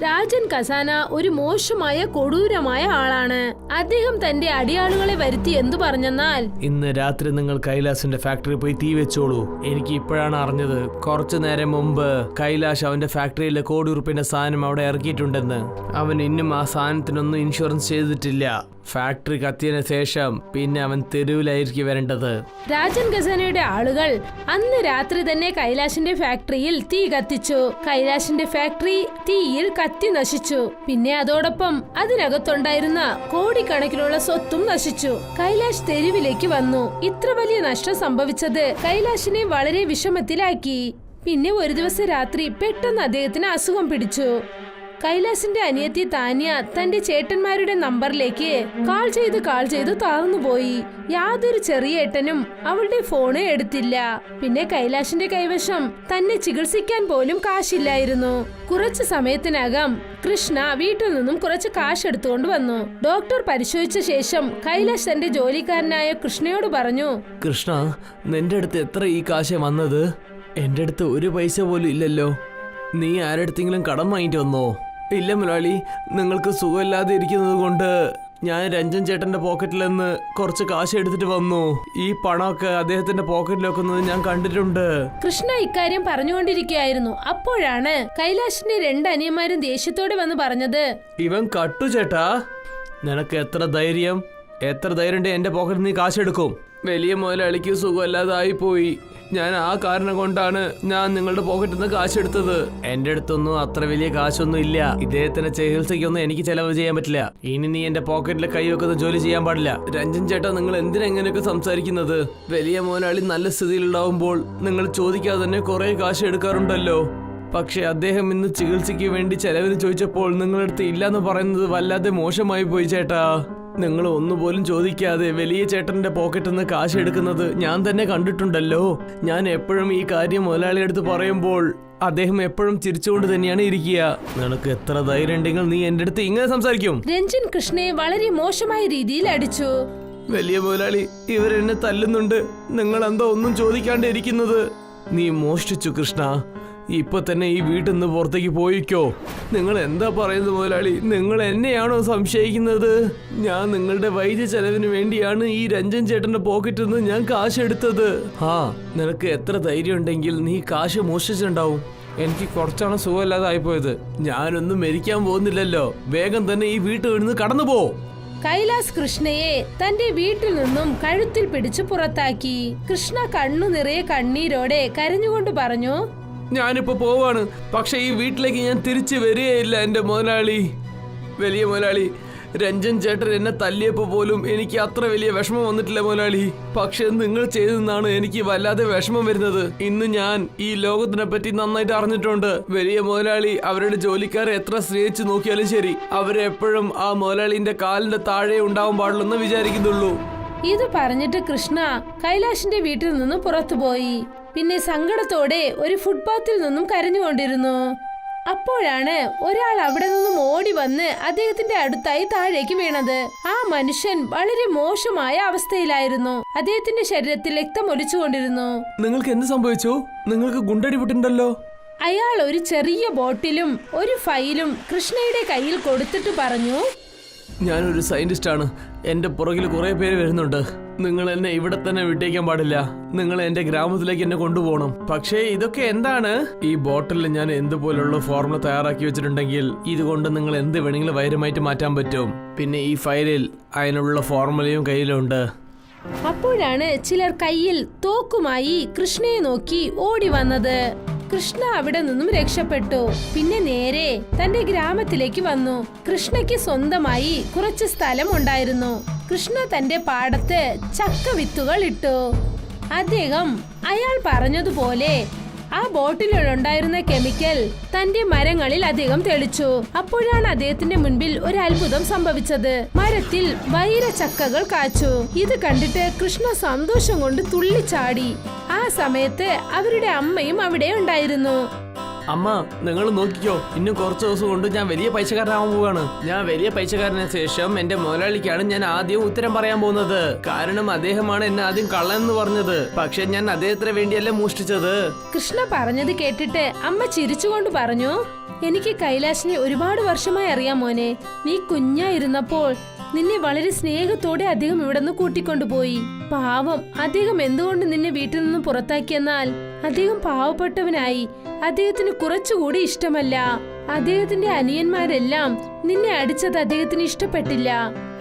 രാജൻ ഖസാന ഒരു മോശമായ കൊടൂരമായ ആളാണ്. അദ്ദേഹം തന്റെ അടിയാളുകളെ വരുത്തി എന്തു പറഞ്ഞെന്നാൽ, ഇന്ന് രാത്രി നിങ്ങൾ കൈലാസിന്റെ ഫാക്ടറി പോയി തീ വെച്ചോളൂ. എനിക്ക് ഇപ്പോഴാണ് അറിഞ്ഞത്, കുറച്ചു നേരം മുമ്പ് കൈലാഷ് അവന്റെ ഫാക്ടറിയിലെ ₹1 സാധനം അവിടെ ഇറക്കിയിട്ടുണ്ടെന്ന്. അവൻ ഇന്നും ആ സാധനത്തിനൊന്നും ഇൻഷുറൻസ് ചെയ്തിട്ടില്ല. ഫാക്ടറി കത്തിയതിനു ശേഷം പിന്നെ അവൻ തെരുവിലായിരിക്കും വരേണ്ടത്. രാജൻ ഖസാനയുടെ ആളുകൾ അന്ന് രാത്രി തന്നെ കൈലാഷിന്റെ ഫാക്ടറിയിൽ തീ കത്തിച്ചു. കൈലാഷിന്റെ ഫാക്ടറി തീയിൽ കത്തി നശിച്ചു. പിന്നെ അതോടൊപ്പം അതിനകത്തുണ്ടായിരുന്ന കോടിക്കണക്കിനുള്ള സ്വത്തും നശിച്ചു. കൈലാഷ് തെരുവിലേക്ക് വന്നു. ഇത്ര വലിയ നഷ്ടം സംഭവിച്ചത് കൈലാഷിനെ വളരെ വിഷമത്തിലാക്കി. പിന്നെ ഒരു ദിവസം രാത്രി പെട്ടെന്ന് അദ്ദേഹത്തിന് അസുഖം പിടിച്ചു. കൈലാസിന്റെ അനിയത്തി താന്യ തന്റെ ചേട്ടന്മാരുടെ നമ്പറിലേക്ക് കാൾ ചെയ്ത് താഴ്ന്നുപോയി. യാതൊരു ചെറിയ ഏട്ടനും അവളുടെ ഫോണ് എടുത്തില്ല. പിന്നെ കൈലാഷിന്റെ കൈവശം തന്നെ ചികിത്സിക്കാൻ പോലും കാശില്ലായിരുന്നു. കുറച്ചു സമയത്തിനകം കൃഷ്ണ വീട്ടിൽ നിന്നും കുറച്ച് കാശ് എടുത്തുകൊണ്ട് വന്നു. ഡോക്ടർ പരിശോധിച്ച ശേഷം കൈലാഷ് തന്റെ ജോലിക്കാരനായ കൃഷ്ണയോട് പറഞ്ഞു, കൃഷ്ണ, നിന്റെ അടുത്ത് എത്ര ഈ കാശ് വന്നത്? എന്റെ അടുത്ത് ഒരു പൈസ പോലും ഇല്ലല്ലോ. നീ ആരടുത്തെങ്കിലും കടം വാങ്ങിട്ട് വന്നോ? ഇല്ല മുതലാളി, നിങ്ങൾക്ക് സുഖമില്ലാതെ ഇരിക്കുന്നത് കൊണ്ട് ഞാൻ രഞ്ജൻ ചേട്ടന്റെ പോക്കറ്റിൽ നിന്ന് കുറച്ച് കാശ് എടുത്തിട്ട് വന്നു. ഈ പണമൊക്കെ അദ്ദേഹത്തിന്റെ പോക്കറ്റിൽ വെക്കുന്നത് ഞാൻ കണ്ടിട്ടുണ്ട്. കൃഷ്ണ ഇക്കാര്യം പറഞ്ഞുകൊണ്ടിരിക്കുകയായിരുന്നു. അപ്പോഴാണ് കൈലാഷിന്റെ 2 അനിയന്മാരും ദേഷ്യത്തോടെ വന്ന് പറഞ്ഞത്, ഇവൻ കട്ടു ചേട്ടാ, നിനക്ക് എത്ര ധൈര്യം ഉണ്ട് എന്റെ പോക്കറ്റിൽ നീ കാശ് എടുക്കും? വലിയ മുതലാളിക്ക് സുഖമല്ലാതായി പോയി. ഞാൻ ആ കാരണം കൊണ്ടാണ് ഞാൻ നിങ്ങളുടെ പോക്കറ്റിൽ നിന്ന് കാശ് എടുത്തത്. എന്റെ അടുത്തൊന്നും അത്ര വലിയ കാശൊന്നും ഇല്ല. ഇദ്ദേഹത്തിന്റെ ചികിത്സയ്ക്കൊന്നും എനിക്ക് ചെലവ് ചെയ്യാൻ പറ്റില്ല. ഇനി നീ എന്റെ പോക്കറ്റിൽ കൈവെക്കുന്ന ജോലി ചെയ്യാൻ പാടില്ല. രഞ്ജൻ ചേട്ടാ, നിങ്ങൾ എന്തിനാ എങ്ങനെയൊക്കെ സംസാരിക്കുന്നത്? വലിയ മുതലാളി നല്ല സ്ഥിതിയിലുണ്ടാവുമ്പോൾ നിങ്ങൾ ചോദിക്കാതെ തന്നെ കുറെ കാശ് എടുക്കാറുണ്ടല്ലോ. പക്ഷെ അദ്ദേഹം ഇന്ന് ചികിത്സയ്ക്ക് വേണ്ടി ചെലവിന് ചോദിച്ചപ്പോൾ നിങ്ങളടുത്ത് ഇല്ലാന്ന് പറയുന്നത് വല്ലാതെ മോശമായി പോയി ചേട്ടാ. നിങ്ങൾ ഒന്നുപോലും ചോദിക്കാതെ വലിയ ചേട്ടന്റെ പോക്കറ്റിൽ നിന്ന് കാശ് എടുക്കുന്നത് ഞാൻ തന്നെ കണ്ടിട്ടുണ്ടല്ലോ. ഞാൻ എപ്പോഴും ഈ കാര്യം മുതലാളിയുടെ അടുത്ത് പറയുമ്പോൾ അദ്ദേഹം എപ്പോഴും ചിരിച്ചുകൊണ്ട് തന്നെയാണ് ഇരിക്കുക. നിനക്ക് എത്ര ധൈര്യം ഉണ്ടെങ്കിൽ നീ എന്റെ അടുത്ത് ഇങ്ങനെ സംസാരിക്കും? രഞ്ജൻ കൃഷ്ണയെ വളരെ മോശമായ രീതിയിൽ അടിച്ചു. വലിയ മുതലാളി, ഇവരെന്നെ തല്ലുന്നുണ്ട്. നിങ്ങൾ എന്താ ഒന്നും ചോദിക്കാണ്ട് ഇരിക്കുന്നത്? നീ മോഷ്ടിച്ചു കൃഷ്ണ. ഇപ്പൊ തന്നെ ഈ വീട്ടിൽ നിന്ന് പുറത്തേക്ക് പോയിക്കോ. നിങ്ങൾ എന്താ പറയുന്നത് മുതലാളി? നിങ്ങൾ എന്നെയാണോ സംശയിക്കുന്നത്? ഞാൻ നിങ്ങളുടെ വൈദ്യ ചെലവിന് വേണ്ടിയാണ് ഈ രഞ്ജൻ ചേട്ടന്റെ പോക്കറ്റിൽ നിന്ന് ഞാൻ കാശ് എടുത്തത്. നിനക്ക് എത്ര ധൈര്യം ഉണ്ടെങ്കിൽ നീ കാശ് മോഷ്ടിച്ചിട്ടുണ്ടാവും. എനിക്ക് കുറച്ചാണ് സുഖമില്ലാതായിപ്പോയത്. ഞാനൊന്നും മരിക്കാൻ പോകുന്നില്ലല്ലോ. വേഗം തന്നെ ഈ വീട്ടിൽ നിന്ന് കടന്നു പോ. കൈലാസ് കൃഷ്ണയെ തന്റെ വീട്ടിൽ നിന്നും കഴുത്തിൽ പിടിച്ചു പുറത്താക്കി. കൃഷ്ണ കണ്ണു നിറയെ കണ്ണീരോടെ കരഞ്ഞുകൊണ്ട് പറഞ്ഞു, ഞാനിപ്പോ പോവാണ്. പക്ഷെ ഈ വീട്ടിലേക്ക് ഞാൻ തിരിച്ചു വരികയില്ല എന്റെ മുതലാളി. വലിയ മുതലാളി, രഞ്ജൻ ചേട്ടൻ എന്നെ തല്ലിയപ്പോ പോലും എനിക്ക് അത്ര വലിയ വിഷമം വന്നിട്ടില്ല മുതലാളി. പക്ഷെ നിങ്ങൾ ചെയ്തെന്നാണ് എനിക്ക് വല്ലാതെ വിഷമം വരുന്നത്. ഇന്ന് ഞാൻ ഈ ലോകത്തിനെ പറ്റി നന്നായിട്ട് അറിഞ്ഞിട്ടുണ്ട്. വലിയ മുതലാളി അവരുടെ ജോലിക്കാരെ എത്ര സ്നേഹിച്ചു നോക്കിയാലും ശരി, അവരെപ്പോഴും ആ മുതലാളിന്റെ കാലിന്റെ താഴെ ഉണ്ടാവാൻ പാടുള്ളെന്ന് വിചാരിക്കുന്നുള്ളൂ. ഇത് പറഞ്ഞിട്ട് കൃഷ്ണ കൈലാഷിന്റെ വീട്ടിൽ നിന്നും പുറത്തുപോയി. പിന്നെ സങ്കടത്തോടെ ഒരു ഫുട്പാത്തിൽ നിന്നും കരഞ്ഞുകൊണ്ടിരുന്നു. അപ്പോഴാണ് ഒരാൾ അവിടെ നിന്നും ഓടി വന്ന് അദ്ദേഹത്തിന്റെ അടുത്തായി താഴേക്ക് വീണത്. ആ മനുഷ്യൻ വളരെ മോശമായ അവസ്ഥയിലായിരുന്നു. അദ്ദേഹത്തിന്റെ ശരീരത്തിൽ രക്തം ഒലിച്ചുകൊണ്ടിരുന്നു. നിങ്ങൾക്ക് എന്ത് സംഭവിച്ചു? നിങ്ങൾക്ക് ഗുണ്ടടി വിട്ടുണ്ടല്ലോ. അയാൾ ഒരു ചെറിയ ബോട്ടിലും ഒരു ഫയലും കൃഷ്ണയുടെ കയ്യിൽ കൊടുത്തിട്ട് പറഞ്ഞു, ഞാനൊരു സയന്റിസ്റ്റ് ആണ്. എന്റെ പുറകിൽ കുറെ പേര് വരുന്നുണ്ട്. നിങ്ങൾ എന്നെ ഇവിടെ തന്നെ വിട്ടേക്കാൻ പാടില്ല. നിങ്ങൾ എന്റെ ഗ്രാമത്തിലേക്ക് എന്നെ കൊണ്ടുപോകണം. പക്ഷേ ഇതൊക്കെ എന്താണ്? ഈ ബോട്ടിലിൽ ഞാൻ എന്തുപോലുള്ള ഫോർമുല തയ്യാറാക്കി വെച്ചിട്ടുണ്ടെങ്കിൽ ഇതുകൊണ്ട് നിങ്ങൾ എന്ത് വേണമെങ്കിലും വൈരമായിട്ട് മാറ്റാൻ പറ്റും. പിന്നെ ഈ ഫയലിൽ അതിനുള്ള ഫോർമുലയും കയ്യിലുണ്ട്. അപ്പോഴാണ് ചിലർ കയ്യിൽ തോക്കുമായി കൃഷ്ണയെ നോക്കി ഓടി വന്നത്. കൃഷ്ണ അവിടെ നിന്നും രക്ഷപ്പെട്ടു. പിന്നെ നേരെ തന്റെ ഗ്രാമത്തിലേക്ക് വന്നു. കൃഷ്ണയ്ക്ക് സ്വന്തമായി കുറച്ച് സ്ഥലം ഉണ്ടായിരുന്നു. കൃഷ്ണ തന്റെ പാടത്ത് ചക്ക വിത്തുകൾ ഇട്ടു. അദ്ദേഹം അയാൾ പറഞ്ഞതുപോലെ ആ ബോട്ടിലുണ്ടായിരുന്ന കെമിക്കൽ തന്റെ മരങ്ങളിൽ അദ്ദേഹം തെളിച്ചു. അപ്പോഴാണ് അദ്ദേഹത്തിന്റെ മുൻപിൽ ഒരു അത്ഭുതം സംഭവിച്ചത്. മരത്തിൽ വൈരച്ചക്കകൾ കാച്ചു. ഇത് കണ്ടിട്ട് കൃഷ്ണ സന്തോഷം കൊണ്ട് തുള്ളിച്ചാടി. ആ സമയത്ത് അവരുടെ അമ്മയും അവിടെ ഉണ്ടായിരുന്നു. അമ്മ, നിങ്ങൾ നോക്കിക്കോ. ഇന്നും കുറച്ച് ദിവസം കൊണ്ട് ഞാൻ വലിയ പൈസക്കാരനാവാൻ പോവാണ്. ഞാൻ വലിയ പൈസക്കാരന് ശേഷം എന്റെ മുതലാളിക്കാണ് ഞാൻ ആദ്യം ഉത്തരം പറയാൻ പോകുന്നത്. കാരണം അദ്ദേഹമാണ് എന്നെ ആദ്യം കള്ളൻ എന്ന് പറഞ്ഞത്. പക്ഷെ ഞാൻ അദ്ദേഹത്തിന് വേണ്ടിയല്ല മോഷ്ടിച്ചത്. കൃഷ്ണ പറഞ്ഞത് കേട്ടിട്ട് അമ്മ ചിരിച്ചുകൊണ്ട് പറഞ്ഞു, എനിക്ക് കൈലാഷിനെ ഒരുപാട് വർഷമായി അറിയാം മോനെ. നീ കുഞ്ഞായിരുന്നപ്പോൾ നിന്നെ വളരെ സ്നേഹത്തോടെ അദ്ദേഹം ഇവിടെ നിന്ന് കൂട്ടിക്കൊണ്ടുപോയി. പാവം, അദ്ദേഹം എന്തുകൊണ്ട് നിന്നെ വീട്ടിൽ നിന്ന് പുറത്താക്കിയെന്നാൽ അദ്ദേഹം പാവപ്പെട്ടവനായി. അദ്ദേഹത്തിന് കുറച്ചുകൂടി ഇഷ്ടമല്ല. അദ്ദേഹത്തിന്റെ അനിയന്മാരെല്ലാം നിന്നെ അടിച്ചത് അദ്ദേഹത്തിന് ഇഷ്ടപ്പെട്ടില്ല.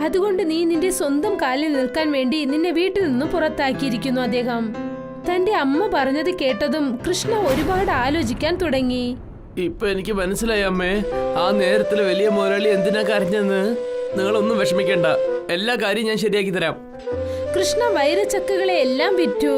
അതുകൊണ്ട് നീ നിന്റെ സ്വന്തം കാലിൽ നിൽക്കാൻ വേണ്ടി നിന്നെ വീട്ടിൽ നിന്ന് പുറത്താക്കിയിരിക്കുന്നു അദ്ദേഹം. തന്റെ അമ്മ പറഞ്ഞത് കേട്ടതും കൃഷ്ണ ഒരുപാട് ആലോചിക്കാൻ തുടങ്ങി. ഇപ്പൊ എനിക്ക് മനസ്സിലായി അമ്മേ, ആ നേരത്തില് വലിയ മുതലാളി എന്തിനാ കരഞ്ഞെന്ന്. നിങ്ങളൊന്നും വിഷമിക്കേണ്ട, എല്ലാ കാര്യം ഞാൻ ശരിയാക്കി തരാം. കൃഷ്ണ വൈരച്ചക്കകളെ എല്ലാം വിറ്റു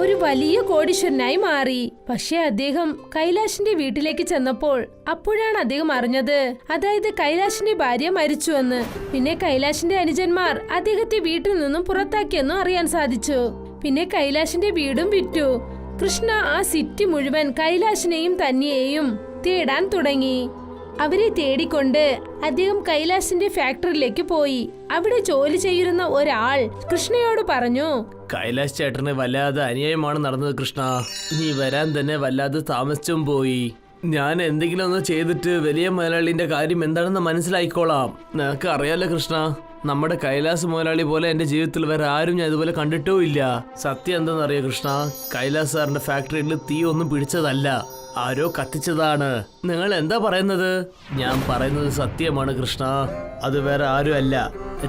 ഒരു വലിയ കോടീശ്വരനായി മാറി. പക്ഷെ അദ്ദേഹം കൈലാഷിന്റെ വീട്ടിലേക്ക് ചെന്നപ്പോൾ അപ്പോഴാണ് അദ്ദേഹം അറിഞ്ഞത്, അതായത് കൈലാഷിന്റെ ഭാര്യ മരിച്ചുവെന്ന്. പിന്നെ കൈലാഷിന്റെ അനുജന്മാർ അദ്ദേഹത്തെ വീട്ടിൽ നിന്നും പുറത്താക്കിയെന്നും അറിയാൻ സാധിച്ചു. പിന്നെ കൈലാഷിന്റെ വീടും വിറ്റു. കൃഷ്ണ ആ സിറ്റി മുഴുവൻ കൈലാഷിനെയും തന്നെയെയും തേടാൻ തുടങ്ങി. അവരെ തേടിക്കൊണ്ട് അദ്ദേഹം കൈലാഷിന്റെ ഫാക്ടറിയിലേക്ക് പോയി. അവിടെ ജോലി ചെയ്യുന്ന ഒരാൾ കൃഷ്ണയോട് പറഞ്ഞു, കൈലാഷ് ചേട്ടന് വല്ലാതെ അന്യായമാണ് നടന്നത് കൃഷ്ണ. നീ വരാൻ തന്നെ വല്ലാതെ താമസിച്ചും പോയി. ഞാൻ എന്തെങ്കിലും ഒന്ന് ചെയ്തിട്ട് വലിയ മുതലാളിന്റെ കാര്യം എന്താണെന്ന് മനസ്സിലായിക്കോളാം. നിനക്ക് അറിയാലോ കൃഷ്ണ, നമ്മുടെ കൈലാസ് മുതലാളി പോലെ എന്റെ ജീവിതത്തിൽ വേറെ ആരും ഞാൻ ഇതുപോലെ കണ്ടിട്ടോ ഇല്ല. സത്യം എന്താണെന്നറിയോ കൃഷ്ണ, കൈലാസ് സാറിന്റെ ഫാക്ടറിയിൽ തീ ഒന്നും പിടിച്ചതല്ല, ആരോ കത്തിച്ചതാണ്. നിങ്ങൾ എന്താ പറയുന്നത്? ഞാൻ പറയുന്നത് സത്യമാണ് കൃഷ്ണ. അത് വേറെ ആരും അല്ല,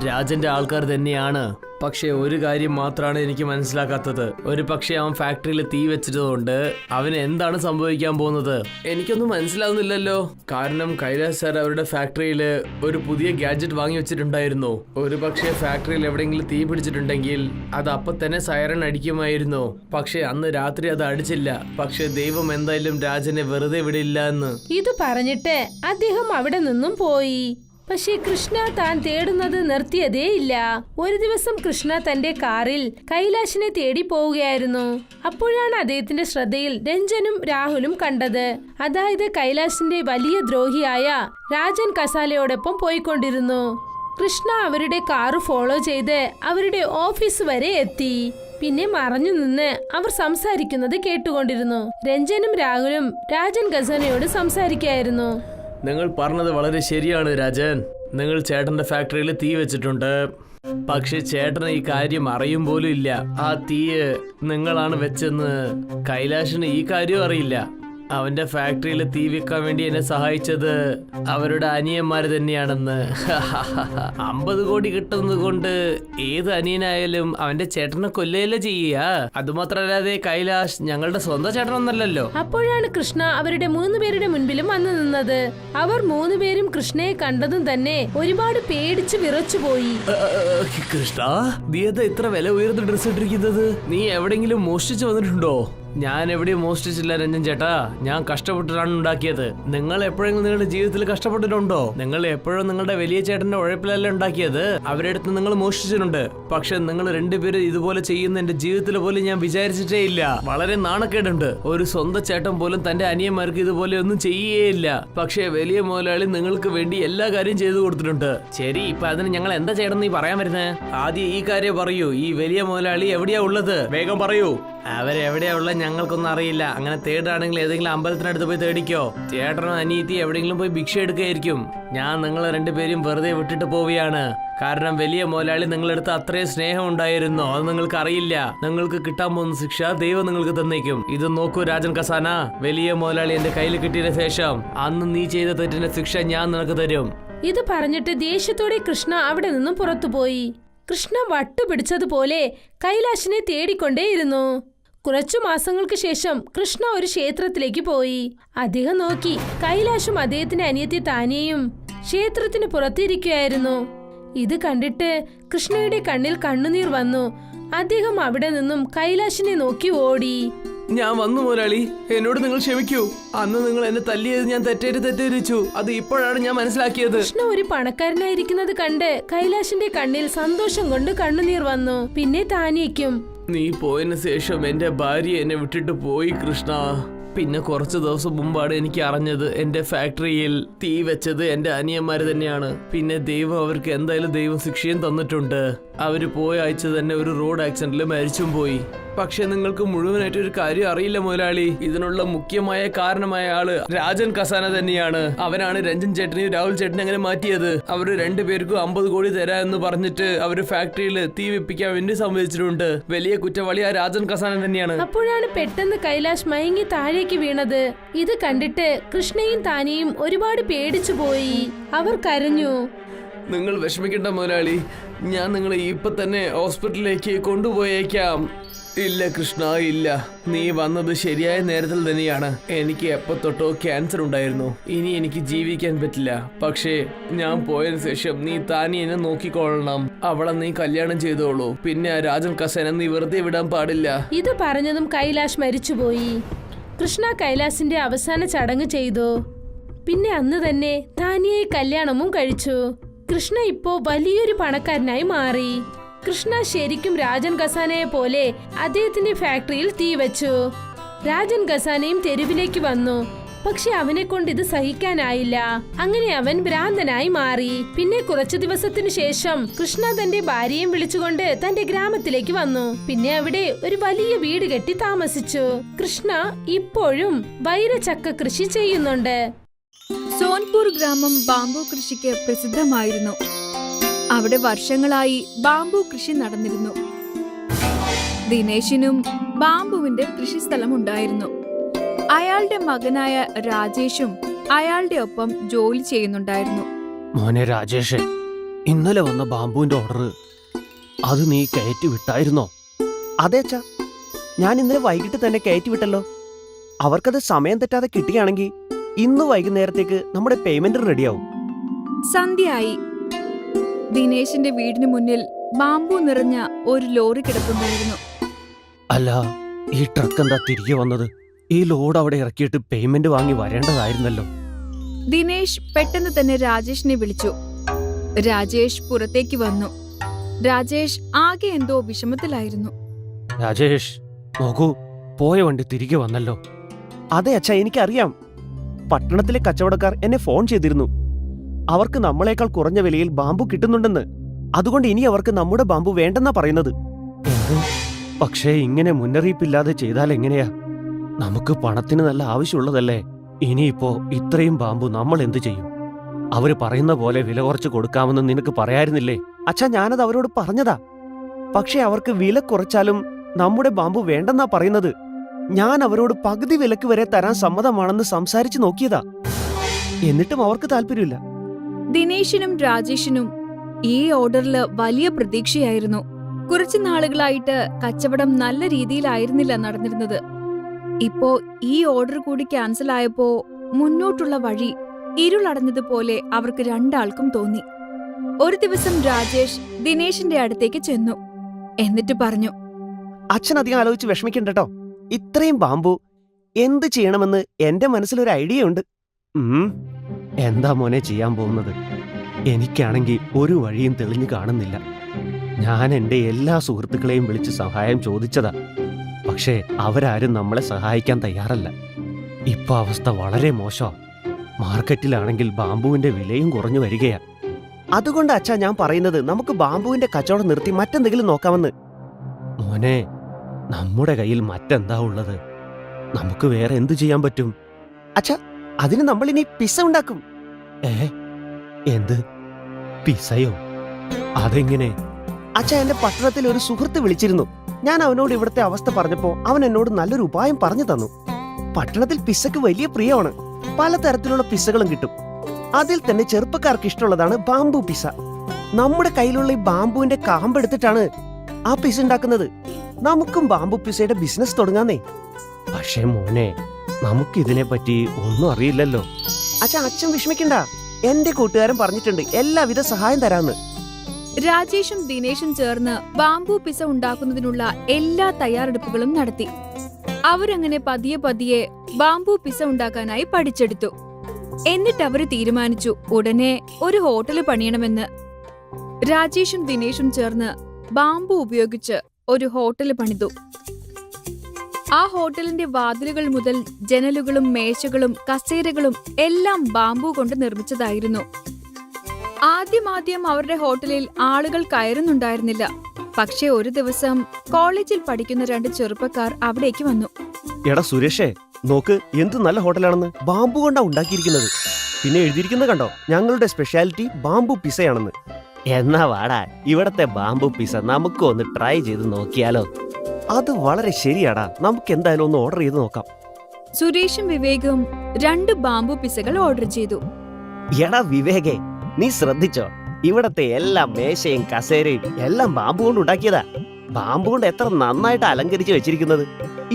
രാജന്റെ ആൾക്കാർ തന്നെയാണ്. പക്ഷെ ഒരു കാര്യം മാത്രമാണ് എനിക്ക് മനസ്സിലാക്കാത്തത്. ഒരു പക്ഷെ അവൻ ഫാക്ടറിയിൽ തീ വെച്ചതുകൊണ്ട് അവന് എന്താണ് സംഭവിക്കാൻ പോകുന്നത് എനിക്കൊന്നും മനസ്സിലാവുന്നില്ലല്ലോ. കാരണം കൈലാസ് സാർ അവരുടെ ഫാക്ടറിയിൽ ഒരു പുതിയ ഗാഡ്ജറ്റ് വാങ്ങി വെച്ചിട്ടുണ്ടായിരുന്നു. ഒരു പക്ഷേ ഫാക്ടറിയിൽ എവിടെയെങ്കിലും തീ പിടിച്ചിട്ടുണ്ടെങ്കിൽ അത് അപ്പൊ തന്നെ സൈറൺ അടിക്കുമായിരുന്നു. പക്ഷെ അന്ന് രാത്രി അത് അടിച്ചില്ല. പക്ഷെ ദൈവം എന്തായാലും രാജനെ വെറുതെ വിടില്ല എന്ന്. ഇത് പറഞ്ഞിട്ട് അദ്ദേഹം അവിടെ നിന്നും പോയി. പക്ഷേ കൃഷ്ണ താൻ തേടുന്നത് നിർത്തിയതേയില്ല. ഒരു ദിവസം കൃഷ്ണ തന്റെ കാറിൽ കൈലാഷിനെ തേടി പോവുകയായിരുന്നു. അപ്പോഴാണ് അദ്ദേഹത്തിന്റെ ശ്രദ്ധയിൽ രഞ്ജനും രാഹുലും കണ്ടത്. അതായത് കൈലാഷിന്റെ വലിയ ദ്രോഹിയായ രാജൻ കസാലയോടൊപ്പം പോയിക്കൊണ്ടിരുന്നു. കൃഷ്ണ അവരുടെ കാറ് ഫോളോ ചെയ്ത് അവരുടെ ഓഫീസ് വരെ എത്തി. പിന്നെ മറഞ്ഞു നിന്ന് അവർ സംസാരിക്കുന്നത് കേട്ടുകൊണ്ടിരുന്നു. രഞ്ജനും രാഹുലും രാജൻ ഖസാനയോട് സംസാരിക്കായിരുന്നു. നിങ്ങൾ പറഞ്ഞത് വളരെ ശരിയാണ് രാജൻ. നിങ്ങൾ ചേട്ടന്റെ ഫാക്ടറിയിൽ തീ വെച്ചിട്ടുണ്ട്. പക്ഷെ ചേട്ടന് ഈ കാര്യം അറിയും പോലും ഇല്ല. ആ തീ നിങ്ങളാണ് വെച്ചെന്ന് കൈലാഷിന് ഈ കാര്യം അറിയില്ല. അവന്റെ ഫാക്ടറിയിൽ തീ വെക്കാൻ വേണ്ടി എന്നെ സഹായിച്ചത് അവരുടെ അനിയന്മാര് തന്നെയാണെന്ന്. 50 കോടി കിട്ടുന്നത് കൊണ്ട് ഏത് അനിയനായാലും അവന്റെ ചേട്ടനെ കൊല്ലുകയല്ലേ ചെയ്യുക. അതുമാത്രല്ലാതെ കൈലാഷ് ഞങ്ങളുടെ സ്വന്തം ചേട്ടനൊന്നല്ലോ. അപ്പോഴാണ് കൃഷ്ണ അവരുടെ 3 പേരുടെ മുൻപിലും വന്നു നിന്നത്. അവർ 3 പേരും കൃഷ്ണയെ കണ്ടതും തന്നെ ഒരുപാട് പേടിച്ച് വിറച്ചുപോയി. കൃഷ്ണ, നീ എന്താ ഇത്ര വില ഉയർന്ന ഡ്രസ് ഇട്ടിരിക്കുന്നത്? നീ എവിടെങ്കിലും മോഷ്ടിച്ചു വന്നിട്ടുണ്ടോ? ഞാൻ എവിടെയും മോഷ്ടിച്ചില്ല രഞ്ജൻ ചേട്ടാ. ഞാൻ കഷ്ടപ്പെട്ടിട്ടാണ് ഉണ്ടാക്കിയത്. നിങ്ങൾ എപ്പോഴെങ്കിലും നിങ്ങളുടെ ജീവിതത്തിൽ കഷ്ടപ്പെട്ടിട്ടുണ്ടോ? നിങ്ങൾ എപ്പോഴും നിങ്ങളുടെ വലിയ ചേട്ടന്റെ ഉഴപ്പിലല്ല ഉണ്ടാക്കിയത്. അവരുടെ അടുത്ത് നിങ്ങൾ മോഷ്ടിച്ചിട്ടുണ്ട്. പക്ഷെ നിങ്ങൾ രണ്ടുപേരും ഇതുപോലെ ചെയ്യുന്ന എന്റെ ജീവിതത്തിൽ പോലും ഞാൻ വിചാരിച്ചിട്ടേ ഇല്ല. വളരെ നാണക്കേടുണ്ട്. ഒരു സ്വന്തം ചേട്ടൻ പോലും തന്റെ അനിയന്മാർക്ക് ഇതുപോലെ ഒന്നും ചെയ്യുകയില്ല. പക്ഷെ വലിയ മുതലാളി നിങ്ങൾക്ക് വേണ്ടി എല്ലാ കാര്യം ചെയ്തു കൊടുത്തിട്ടുണ്ട്. ശരി, ഇപ്പൊ അതിന് ഞങ്ങൾ എന്താ ചെയ്യണം നീ പറയാൻ വരുന്നത്? ആദ്യം ഈ കാര്യം പറയൂ. ഈ വലിയ മുതലാളി എവിടെയാ ഉള്ളത്? വേഗം പറയൂ. അവരെവിടെയാ ഉള്ളത് ഞങ്ങൾക്കൊന്നും അറിയില്ല. അങ്ങനെ തേടാണെങ്കിൽ ഏതെങ്കിലും അമ്പലത്തിനടുത്ത് പോയി തേടിക്കോ. ചേട്ടനോ അനിയത്തി എവിടെയെങ്കിലും പോയി ഭിക്ഷ എടുക്കുകയായിരിക്കും. ഞാൻ നിങ്ങൾ രണ്ടുപേരും വെറുതെ വിട്ടിട്ട് പോവുകയാണ്. കാരണം വലിയ മുതലാളി നിങ്ങളടുത്ത് അത്രയും സ്നേഹം ഉണ്ടായിരുന്നോ അത് നിങ്ങൾക്ക് അറിയില്ല. നിങ്ങൾക്ക് കിട്ടാൻ പോകുന്ന ശിക്ഷ ദൈവം നിങ്ങൾക്ക് തന്നേക്കും. ഇത് നോക്കൂ രാജൻ ഖസാന, വലിയ മുതലാളി എന്റെ കയ്യിൽ കിട്ടിയതിനു ശേഷം അന്ന് നീ ചെയ്ത തെറ്റിന്റെ ശിക്ഷ ഞാൻ നിനക്ക് തരും. ഇത് പറഞ്ഞിട്ട് ദേഷ്യത്തോടെ കൃഷ്ണ അവിടെ നിന്നും പുറത്തുപോയി. കൃഷ്ണ വട്ടുപിടിച്ചതുപോലെ കൈലാഷിനെ തേടിക്കൊണ്ടേയിരുന്നു. കുറച്ചു മാസങ്ങൾക്ക് ശേഷം കൃഷ്ണ ഒരു ക്ഷേത്രത്തിലേക്ക് പോയി. അദ്ദേഹം നോക്കി കൈലാഷും അദ്ദേഹത്തിന്റെ അനിയത്തി താനിയയും ക്ഷേത്രത്തിന് പുറത്തിരിക്കുകയായിരുന്നു. ഇത് കണ്ടിട്ട് കൃഷ്ണയുടെ കണ്ണിൽ കണ്ണുനീർ വന്നു. അദ്ദേഹം അവിടെ നിന്നും കൈലാഷിനെ നോക്കി ഓടി. ഞാൻ വന്നു മുതലാളി, എന്നോട് നിങ്ങൾ ക്ഷമിക്കൂ. അന്ന് നിങ്ങൾ എന്നെ തല്ലിയത് ഞാൻ തെറ്റിദ്ധരിച്ചു. അത് ഇപ്പോഴാണ് ഞാൻ മനസ്സിലാക്കിയത്. കൃഷ്ണ ഒരു പണക്കാരനായിരിക്കുന്നത് കണ്ട് കൈലാഷിന്റെ കണ്ണിൽ സന്തോഷം കൊണ്ട് കണ്ണുനീർ വന്നു. പിന്നെ താനിയയ്ക്കും. നീ പോയതിനു ശേഷം എന്റെ ഭാര്യ എന്നെ വിട്ടിട്ട് പോയി കൃഷ്ണ. പിന്നെ കുറച്ചു ദിവസം മുമ്പാണ് എനിക്ക് അറിഞ്ഞത് എന്റെ ഫാക്ടറിയിൽ തീ വെച്ചത് എന്റെ അനിയന്മാര് തന്നെയാണ്. പിന്നെ ദൈവം അവർക്ക് എന്തായാലും ദൈവം ശിക്ഷയും തന്നിട്ടുണ്ട്. അവര് പോയ ആഴ്ച തന്നെ ഒരു റോഡ് ആക്സിഡന്റിൽ മരിച്ചും പോയി. പക്ഷെ നിങ്ങൾക്ക് മുഴുവനായിട്ട് ഒരു കാര്യം അറിയില്ല മുതലാളി. ഇതിനുള്ള മുഖ്യമായ കാരണമായ ആള് രാജൻ ഖസാന തന്നെയാണ്. അവനാണ് രഞ്ജൻ ചേട്ടനെയും രാഹുൽ ചേട്ടനെ അങ്ങനെ മാറ്റിയത്. അവര് രണ്ടുപേർക്കും 50 കോടി തരാമെന്ന് പറഞ്ഞിട്ട് അവര് ഫാക്ടറിയിൽ തീ വെപ്പിക്കാൻ വേണ്ടി സമ്മതിച്ചിട്ടുണ്ട്. വലിയ കുറ്റവാളി ആ രാജൻ ഖസാന തന്നെയാണ്. അപ്പോഴാണ് പെട്ടെന്ന് കൈലാഷ് മയങ്ങി താഴേക്ക് വീണത്. ഇത് കണ്ടിട്ട് കൃഷ്ണയും താനിയും ഒരുപാട് പേടിച്ചു പോയി. അവർ കരഞ്ഞു. നിങ്ങൾ വിഷമിക്കേണ്ട മുതലാളി, ഞാൻ നിങ്ങളെ ഇപ്പൊ തന്നെ ഹോസ്പിറ്റലിലേക്ക് കൊണ്ടുപോയേക്കാം. ഇല്ല കൃഷ്ണ, ഇല്ല. നീ വന്നത് ശരിയായ നേരത്തിൽ തന്നെയാണ്. എനിക്ക് എപ്പോ തൊട്ടോ ക്യാൻസർ ഉണ്ടായിരുന്നു. ഇനി എനിക്ക് ജീവിക്കാൻ പറ്റില്ല. പക്ഷേ ഞാൻ പോയതിനു ശേഷം നീ താനിയെ നോക്കിക്കൊള്ളണം. അവളെ നീ കല്യാണം ചെയ്തോളൂ. പിന്നെ രാജൻ ഖസാന നീ വെറുതെ വിടാൻ പാടില്ല. ഇത് പറഞ്ഞതും കൈലാഷ് മരിച്ചുപോയി. കൃഷ്ണ കൈലാസിന്റെ അവസാന ചടങ്ങ് ചെയ്തു. പിന്നെ അന്ന് തന്നെ താനിയെ കല്യാണവും കഴിച്ചു. കൃഷ്ണ ഇപ്പോ വലിയൊരു പണക്കാരനായി മാറി. കൃഷ്ണ ശരിക്കും രാജൻ ഖസാനയെ പോലെ അദ്ദേഹത്തിന്റെ ഫാക്ടറിയിൽ തീ വെച്ചു. രാജൻ ഖസാനയും തെരുവിലേക്ക് വന്നു. പക്ഷെ അവനെ കൊണ്ട് ഇത് സഹിക്കാനായില്ല. അങ്ങനെ അവൻ ഭ്രാന്തനായി മാറി. പിന്നെ കുറച്ചു ദിവസത്തിനു ശേഷം കൃഷ്ണ തന്റെ ഭാര്യയും വിളിച്ചുകൊണ്ട് തന്റെ ഗ്രാമത്തിലേക്ക് വന്നു. പിന്നെ അവിടെ ഒരു വലിയ വീട് കെട്ടി താമസിച്ചു. കൃഷ്ണ ഇപ്പോഴും വൈരച്ചക്ക കൃഷി ചെയ്യുന്നുണ്ട്. സോൻപൂർ ഗ്രാമം ബാംബു കൃഷിക്ക് പ്രസിദ്ധമായിരുന്നു. അവിടെ വർഷങ്ങളായി ബാംബു കൃഷി നടന്നിരുന്നു. ദിനേശിനും ബാംബുവിന്റെ കൃഷിസ്ഥലം ഉണ്ടായിരുന്നു. അയാളുടെ മകനായ രാജേഷും അയാളുടെ ഒപ്പം ജോലി ചെയ്യുന്നുണ്ടായിരുന്നു. മോനെ രാജേഷ്, ഇന്നലെ വന്ന ബാംബുവിന്റെ ഓർഡർ അത് നീ കയറ്റി വിട്ടായിരുന്നോ? അതെ അച്ഛാ, ഞാൻ ഇന്നലെ വൈകിട്ട് തന്നെ കയറ്റി വിട്ടല്ലോ. അവർക്കത് സമയം തെറ്റാതെ കിട്ടുകയാണെങ്കിൽ ഇന്ന് വൈകുന്നേരത്തേക്ക് നമ്മുടെ പേയ്മെന്റ് റെഡിയാവും. സന്ധ്യയായി. ദിനേശിന്റെ വീടിന് മുന്നിൽ ബാംബു നിറഞ്ഞ ഒരു ലോറി കിടപ്പുണ്ടായിരുന്നു. അല്ല, ഈ ട്രക്ക് എന്താ തിരികെ വന്നത്? ഈ ലോഡ് അവിടെ ഇറക്കിയിട്ട് പേയ്മെന്റ് വാങ്ങി വരേണ്ടതായിരുന്നല്ലോ. ദിനേശ് പെട്ടെന്ന് തന്നെ രാജേഷിനെ വിളിച്ചു. രാജേഷ് പുറത്തേക്ക് വന്നു. രാജേഷ് ആകെ എന്തോ വിഷമത്തിലായിരുന്നു. രാജേഷ്, നോക്കൂ, പോയ വണ്ടി തിരികെ വന്നല്ലോ. അതെ അച്ഛാ, എനിക്കറിയാം. പട്ടണത്തിലെ കച്ചവടക്കാർ എന്നെ ഫോൺ ചെയ്തിരുന്നു. അവർക്ക് നമ്മളെക്കാൾ കുറഞ്ഞ വിലയിൽ ബാമ്പു കിട്ടുന്നുണ്ടെന്ന്. അതുകൊണ്ട് ഇനി അവർക്ക് നമ്മുടെ ബാമ്പു വേണ്ടെന്നാ പറയുന്നത്. എന്ത്? പക്ഷേ ഇങ്ങനെ മുന്നറിയിപ്പില്ലാതെ ചെയ്താൽ എങ്ങനെയാ? നമുക്ക് പണത്തിന് നല്ല ആവശ്യമുള്ളതല്ലേ. ഇനിയിപ്പോ ഇത്രയും ബാമ്പു നമ്മൾ എന്തു ചെയ്യും? അവര് പറയുന്ന പോലെ വില കുറച്ച് കൊടുക്കാമെന്ന് നിനക്ക് പറയായിരുന്നില്ലേ? അച്ഛാ, ഞാനത് അവരോട് പറഞ്ഞതാ. പക്ഷെ അവർക്ക് വില കുറച്ചാലും നമ്മുടെ ബാമ്പു വേണ്ടെന്നാ പറയുന്നത്. ഞാൻ അവരോട് പകുതി വിലക്ക് വരെ തരാൻ സമ്മതമാണെന്ന് സംസാരിച്ചു നോക്കിയതാ. എന്നിട്ടും അവർക്ക് താല്പര്യമില്ല. ദിനേശിനും രാജേഷിനും ഈ ഓർഡറില് വലിയ പ്രതീക്ഷയായിരുന്നു. കുറച്ചു നാളുകളായിട്ട് കച്ചവടം നല്ല രീതിയിലായിരുന്നില്ല നടന്നിരുന്നത്. ഇപ്പോ ഈ ഓർഡർ കൂടി ക്യാൻസൽ ആയപ്പോ മുന്നോട്ടുള്ള വഴി ഇരുളടഞ്ഞതുപോലെ അവർക്ക് രണ്ടാൾക്കും തോന്നി. ഒരു ദിവസം രാജേഷ് ദിനേശിന്റെ അടുത്തേക്ക് ചെന്നു. എന്നിട്ട് പറഞ്ഞു, അച്ഛൻ അധികം ആലോചിച്ച് വിഷമിക്കണ്ടോ. ഇത്രയും ബാമ്പു എന്ത് ചെയ്യണമെന്ന് എന്റെ മനസ്സിലൊരു ഐഡിയ ഉണ്ട്. എന്താ മോനെ ചെയ്യാൻ പോകുന്നത്? എനിക്കാണെങ്കിൽ ഒരു വഴിയും തെളിഞ്ഞു കാണുന്നില്ല. ഞാൻ എൻ്റെ എല്ലാ സുഹൃത്തുക്കളെയും വിളിച്ച് സഹായം ചോദിച്ചതാ. പക്ഷേ അവരാരും നമ്മളെ സഹായിക്കാൻ തയ്യാറല്ല. ഇപ്പൊ അവസ്ഥ വളരെ മോശമാ. മാർക്കറ്റിലാണെങ്കിൽ ബാമ്പുവിന്റെ വിലയും കുറഞ്ഞു വരികയാ. അതുകൊണ്ട് അച്ഛാ ഞാൻ പറയുന്നത്, നമുക്ക് ബാമ്പുവിന്റെ കച്ചവടം നിർത്തി മറ്റെന്തെങ്കിലും നോക്കാമെന്ന്. മോനെ, നമ്മുടെ കയ്യിൽ മറ്റെന്താ ഉള്ളത്? നമുക്ക് വേറെ എന്തു ചെയ്യാൻ പറ്റും? അച്ഛാ, അതിന് നമ്മളിനി പിസ്സ ഉണ്ടാക്കും. എന്ത്? പിസയോ? അതെങ്ങനെ? അച്ഛാ, എന്റെ പട്ടണത്തിൽ ഒരു സുഹൃത്ത് വിളിച്ചിരുന്നു. ഞാൻ അവനോട് ഇവിടുത്തെ അവസ്ഥ പറഞ്ഞപ്പോ അവൻ എന്നോട് നല്ലൊരു ഉപായം പറഞ്ഞു തന്നു. പട്ടണത്തിൽ പിസ്സക്ക് വലിയ പ്രിയമാണ്. പലതരത്തിലുള്ള പിസ്സകളും കിട്ടും. അതിൽ തന്നെ ചെറുപ്പക്കാർക്ക് ഇഷ്ടമുള്ളതാണ് ബാമ്പു പിസ്സ. നമ്മുടെ കയ്യിലുള്ള ഈ ബാമ്പുവിന്റെ കാമ്പെടുത്തിട്ടാണ് ആ പിസ്സ ഉണ്ടാക്കുന്നത്. നമുക്കും ബാമ്പു പിസ്സയുടെ ബിസിനസ് തുടങ്ങാന്നേ. പക്ഷേ മോനെ, നമുക്കിതിനെ പറ്റി ഒന്നും അറിയില്ലല്ലോ. അച്ഛൻ വിഷമിക്കണ്ട. എന്റെ കൂട്ടുകാരൻ പറഞ്ഞിട്ടുണ്ട് എല്ലാവിധ സഹായം തരാന്ന്. രാജേഷും ദിനേശും ചേർന്ന് ബാമ്പു പിസ്സ ഉണ്ടാക്കുന്നതിനുള്ള എല്ലാ തയ്യാറെടുപ്പുകളും നടത്തി. അവരങ്ങനെ പതിയെ പതിയെ ബാമ്പു പിസ്സ ഉണ്ടാക്കാനായി പഠിച്ചെടുത്തു. എന്നിട്ട് അവര് തീരുമാനിച്ചു ഉടനെ ഒരു ഹോട്ടല് പണിയണമെന്ന്. രാജേഷും ദിനേശും ചേർന്ന് ബാമ്പു ഉപയോഗിച്ച് ഒരു ഹോട്ടല് പണിതു. ആ ഹോട്ടലിന്റെ വാതിലുകൾ മുതൽ ജനലുകളും മേശകളും കസേരകളും എല്ലാം ബാമ്പു കൊണ്ട് നിർമ്മിച്ചതായിരുന്നു. ആദ്യം അവരുടെ ഹോട്ടലിൽ ആളുകൾ കയറുന്നുണ്ടായിരുന്നില്ല. പക്ഷേ ഒരു ദിവസം കോളേജിൽ പഠിക്കുന്ന 2 ചെറുപ്പക്കാർ അവിടേക്ക് വന്നു. എടാ സുരേഷേ, നോക്ക് എന്ത് നല്ല ഹോട്ടലാണെന്ന്. ബാമ്പു കൊണ്ടാ ഉണ്ടാക്കിയിരിക്കുന്നത്. പിന്നെ എഴുതിയിരിക്കുന്നത് കണ്ടോ, ഞങ്ങളുടെ സ്പെഷ്യാലിറ്റി ബാമ്പു പിസയാണെന്ന്. എന്നാ വാടാ, ഇവിടത്തെ ബാമ്പു പിസ നമുക്ക് ഒന്ന് ട്രൈ ചെയ്ത് നോക്കിയാലോ? അത് വളരെ ശരിയാടാ. നമുക്ക് എന്തായാലും ഒന്ന് ഓർഡർ ചെയ്ത് നോക്കാം. സുരേഷും വിവേകും 2 ബാമ്പു പിസകൾ ഓർഡർ ചെയ്തു. എടാ വിവേകേ, നീ ശ്രദ്ധിച്ചോ? ഇവിടത്തെ എല്ലാ മേശയും കസേരയും എല്ലാം ബാമ്പു കൊണ്ട് ഉണ്ടാക്കിയതാ. ബാമ്പു കൊണ്ട് എത്ര നന്നായിട്ട് അലങ്കരിച്ച് വെച്ചിരിക്കുന്നത്.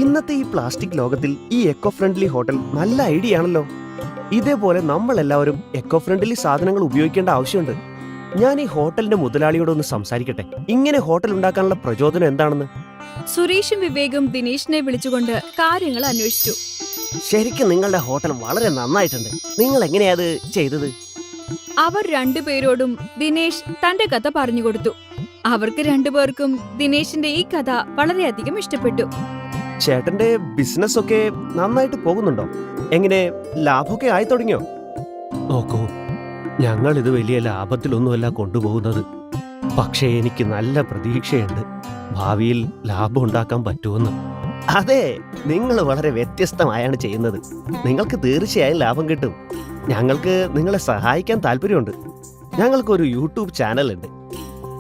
ഇന്നത്തെ ഈ പ്ലാസ്റ്റിക് ലോകത്തിൽ ഈ എക്കോ ഫ്രണ്ട്ലി ഹോട്ടൽ നല്ല ഐഡിയ ആണല്ലോ. ഇതേപോലെ നമ്മൾ എല്ലാവരും എക്കോ ഫ്രണ്ട്ലി സാധനങ്ങൾ ഉപയോഗിക്കേണ്ട ആവശ്യമുണ്ട്. ഞാൻ ഈ ഹോട്ടലിന്റെ മുതലാളിയോടൊന്ന് സംസാരിക്കട്ടെ, ഇങ്ങനെ ഹോട്ടൽ ഉണ്ടാക്കാനുള്ള പ്രചോദനം എന്താണെന്ന്. സുരേഷും വിവേകും ദിനേശിനെ വിളിച്ചുകൊണ്ട് കാര്യങ്ങൾ അന്വേഷിച്ചു. ശരിക്കും നിങ്ങളുടെ ഹോട്ടൽ വളരെ നന്നായിട്ടുണ്ട്. നിങ്ങൾ എങ്ങനെയാ അത് ചെയ്തത്? അവർ 2 പേരോടും ദിനേശ് തന്റെ കഥ പറഞ്ഞുകൊടുത്തു. അവർക്ക് 2 പേർക്കും ദിനേശിന്റെ ഈ കഥ വളരെയധികം ഇഷ്ടപ്പെട്ടു. ചേട്ടന്റെ ബിസിനസ് ഒക്കെ നന്നായിട്ട് പോകുന്നുണ്ടോ? എങ്ങനെ ലാഭമൊക്കെ ആയി തുടങ്ങിയോ? നോക്കൂ, ഞങ്ങൾ ഇത് വലിയ ലാഭത്തിലൊന്നുമല്ല കൊണ്ടുപോകുന്നത്. പക്ഷേ എനിക്ക് നല്ല പ്രതീക്ഷയുണ്ട് ഭാവിയിൽ ലാഭം ഉണ്ടാക്കാൻ പറ്റുമെന്ന്. അതെ, നിങ്ങൾ വളരെ വ്യത്യസ്തമായാണ് ചെയ്യുന്നത്. നിങ്ങൾക്ക് തീർച്ചയായും ലാഭം കിട്ടും. ഞങ്ങൾക്ക് നിങ്ങളെ സഹായിക്കാൻ താല്പര്യമുണ്ട്. ഞങ്ങൾക്കൊരു യൂട്യൂബ് ചാനൽ ഉണ്ട്.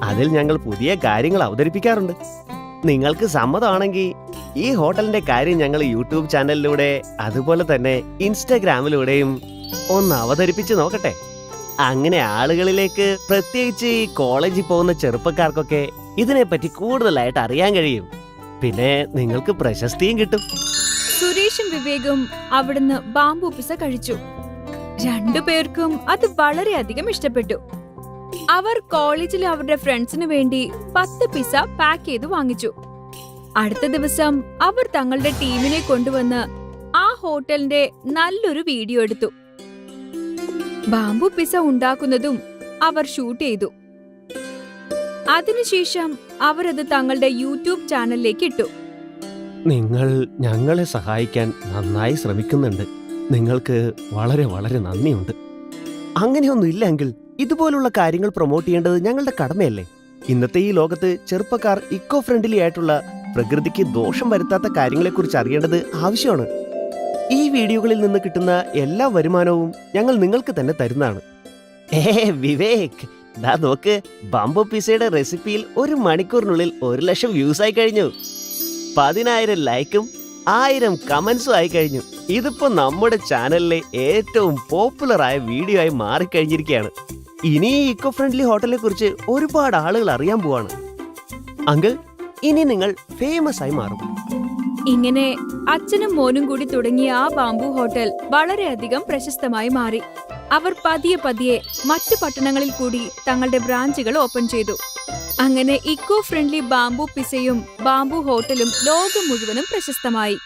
അതിൽ ഞങ്ങൾ പുതിയ കാര്യങ്ങൾ അവതരിപ്പിക്കാറുണ്ട്. നിങ്ങൾക്ക് സമ്മതമാണെങ്കിൽ ഈ ഹോട്ടലിന്റെ കാര്യം ഞങ്ങൾ യൂട്യൂബ് ചാനലിലൂടെ അതുപോലെ തന്നെ ഇൻസ്റ്റാഗ്രാമിലൂടെയും ഒന്ന് അവതരിപ്പിച്ച് നോക്കട്ടെ. അങ്ങനെ ആളുകളിലേക്ക്, പ്രത്യേകിച്ച് ഈ കോളേജിൽ പോകുന്ന ചെറുപ്പക്കാർക്കൊക്കെ ഇതിനെപ്പറ്റി കൂടുതലായിട്ട് അറിയാൻ കഴിയും. പിന്നെ നിങ്ങൾക്ക് പ്രശസ്തിയും കിട്ടും. സുരേഷും വിവേകും അവിടുന്ന് ബാമ്പു പിസ കഴിച്ചു. 2 പേർക്കും അത് വളരെയധികം ഇഷ്ടപ്പെട്ടു. അവർ കോളേജിൽ അവരുടെ ഫ്രണ്ട്സിന് വേണ്ടി 10 പിസ പാക്ക് ചെയ്ത് വാങ്ങിച്ചു. അടുത്ത ദിവസം അവർ തങ്ങളുടെ ടീമിനെ കൊണ്ടുവന്ന് ആ ഹോട്ടലിന്റെ നല്ലൊരു വീഡിയോ എടുത്തു. ബാമ്പു പിസ ഉണ്ടാക്കുന്നതും അവർ ഷൂട്ട് ചെയ്തു. അതിനുശേഷം അവരത് തങ്ങളുടെ യൂട്യൂബ് ചാനലിലേക്ക് ഇട്ടു. നിങ്ങൾ ഞങ്ങളെ സഹായിക്കാൻ നന്നായി ശ്രമിക്കുന്നുണ്ട്. നിങ്ങൾക്ക് വളരെ വളരെ നന്ദിയുണ്ട്. അങ്ങനെയൊന്നും ഇല്ലെങ്കിൽ ഇതുപോലുള്ള കാര്യങ്ങൾ പ്രൊമോട്ട് ചെയ്യേണ്ടത് ഞങ്ങളുടെ കടമയല്ലേ? ഇന്നത്തെ ഈ ലോകത്ത് ചെറുപ്പക്കാർ ഇക്കോ ഫ്രണ്ട്ലി ആയിട്ടുള്ള പ്രകൃതിക്ക് ദോഷം വരുത്താത്ത കാര്യങ്ങളെക്കുറിച്ച് അറിയേണ്ടത് ആവശ്യമാണ്. ഈ വീഡിയോകളിൽ നിന്ന് കിട്ടുന്ന എല്ലാ വരുമാനവും ഞങ്ങൾ നിങ്ങൾക്ക് തന്നെ തരുന്നതാണ്. വിവേക്, ദാ നോക്ക്, ബാംബു പിസയുടെ റെസിപ്പിയിൽ 1 മണിക്കൂറിനുള്ളിൽ 1,00,000 വ്യൂസ് ആയി കഴിഞ്ഞു. 10,000 ലൈക്കും 1000 കമന്റ്സും ആയി കഴിഞ്ഞു. ഇതിപ്പോ നമ്മുടെ ചാനലിലെ ഏറ്റവും പോപ്പുലർ ആയ വീഡിയോ ആയി മാറിക്കഴിഞ്ഞിരിക്കുകയാണ്. ഇനി ഈ ഇക്കോ ഫ്രണ്ട്ലി ഹോട്ടലിനെ കുറിച്ച് ഒരുപാട് ആളുകൾ അറിയാൻ പോവാണ്. അങ്കിൾ, ഇനി നിങ്ങൾ ഫേമസ് ആയി മാറും. ഇങ്ങനെ അച്ഛനും മോനും കൂടി തുടങ്ങിയ ആ ബാംബു ഹോട്ടൽ വളരെയധികം പ്രശസ്തമായി മാറി. അവർ പതിയെ പതിയെ മറ്റു പട്ടണങ്ങളിൽ കൂടി തങ്ങളുടെ ബ്രാഞ്ചുകൾ ഓപ്പൺ ചെയ്തു. അങ്ങനെ ഇക്കോ ഫ്രണ്ട്ലി ബാംബു പിസയും ബാംബു ഹോട്ടലും ലോകം മുഴുവനും പ്രശസ്തമായി.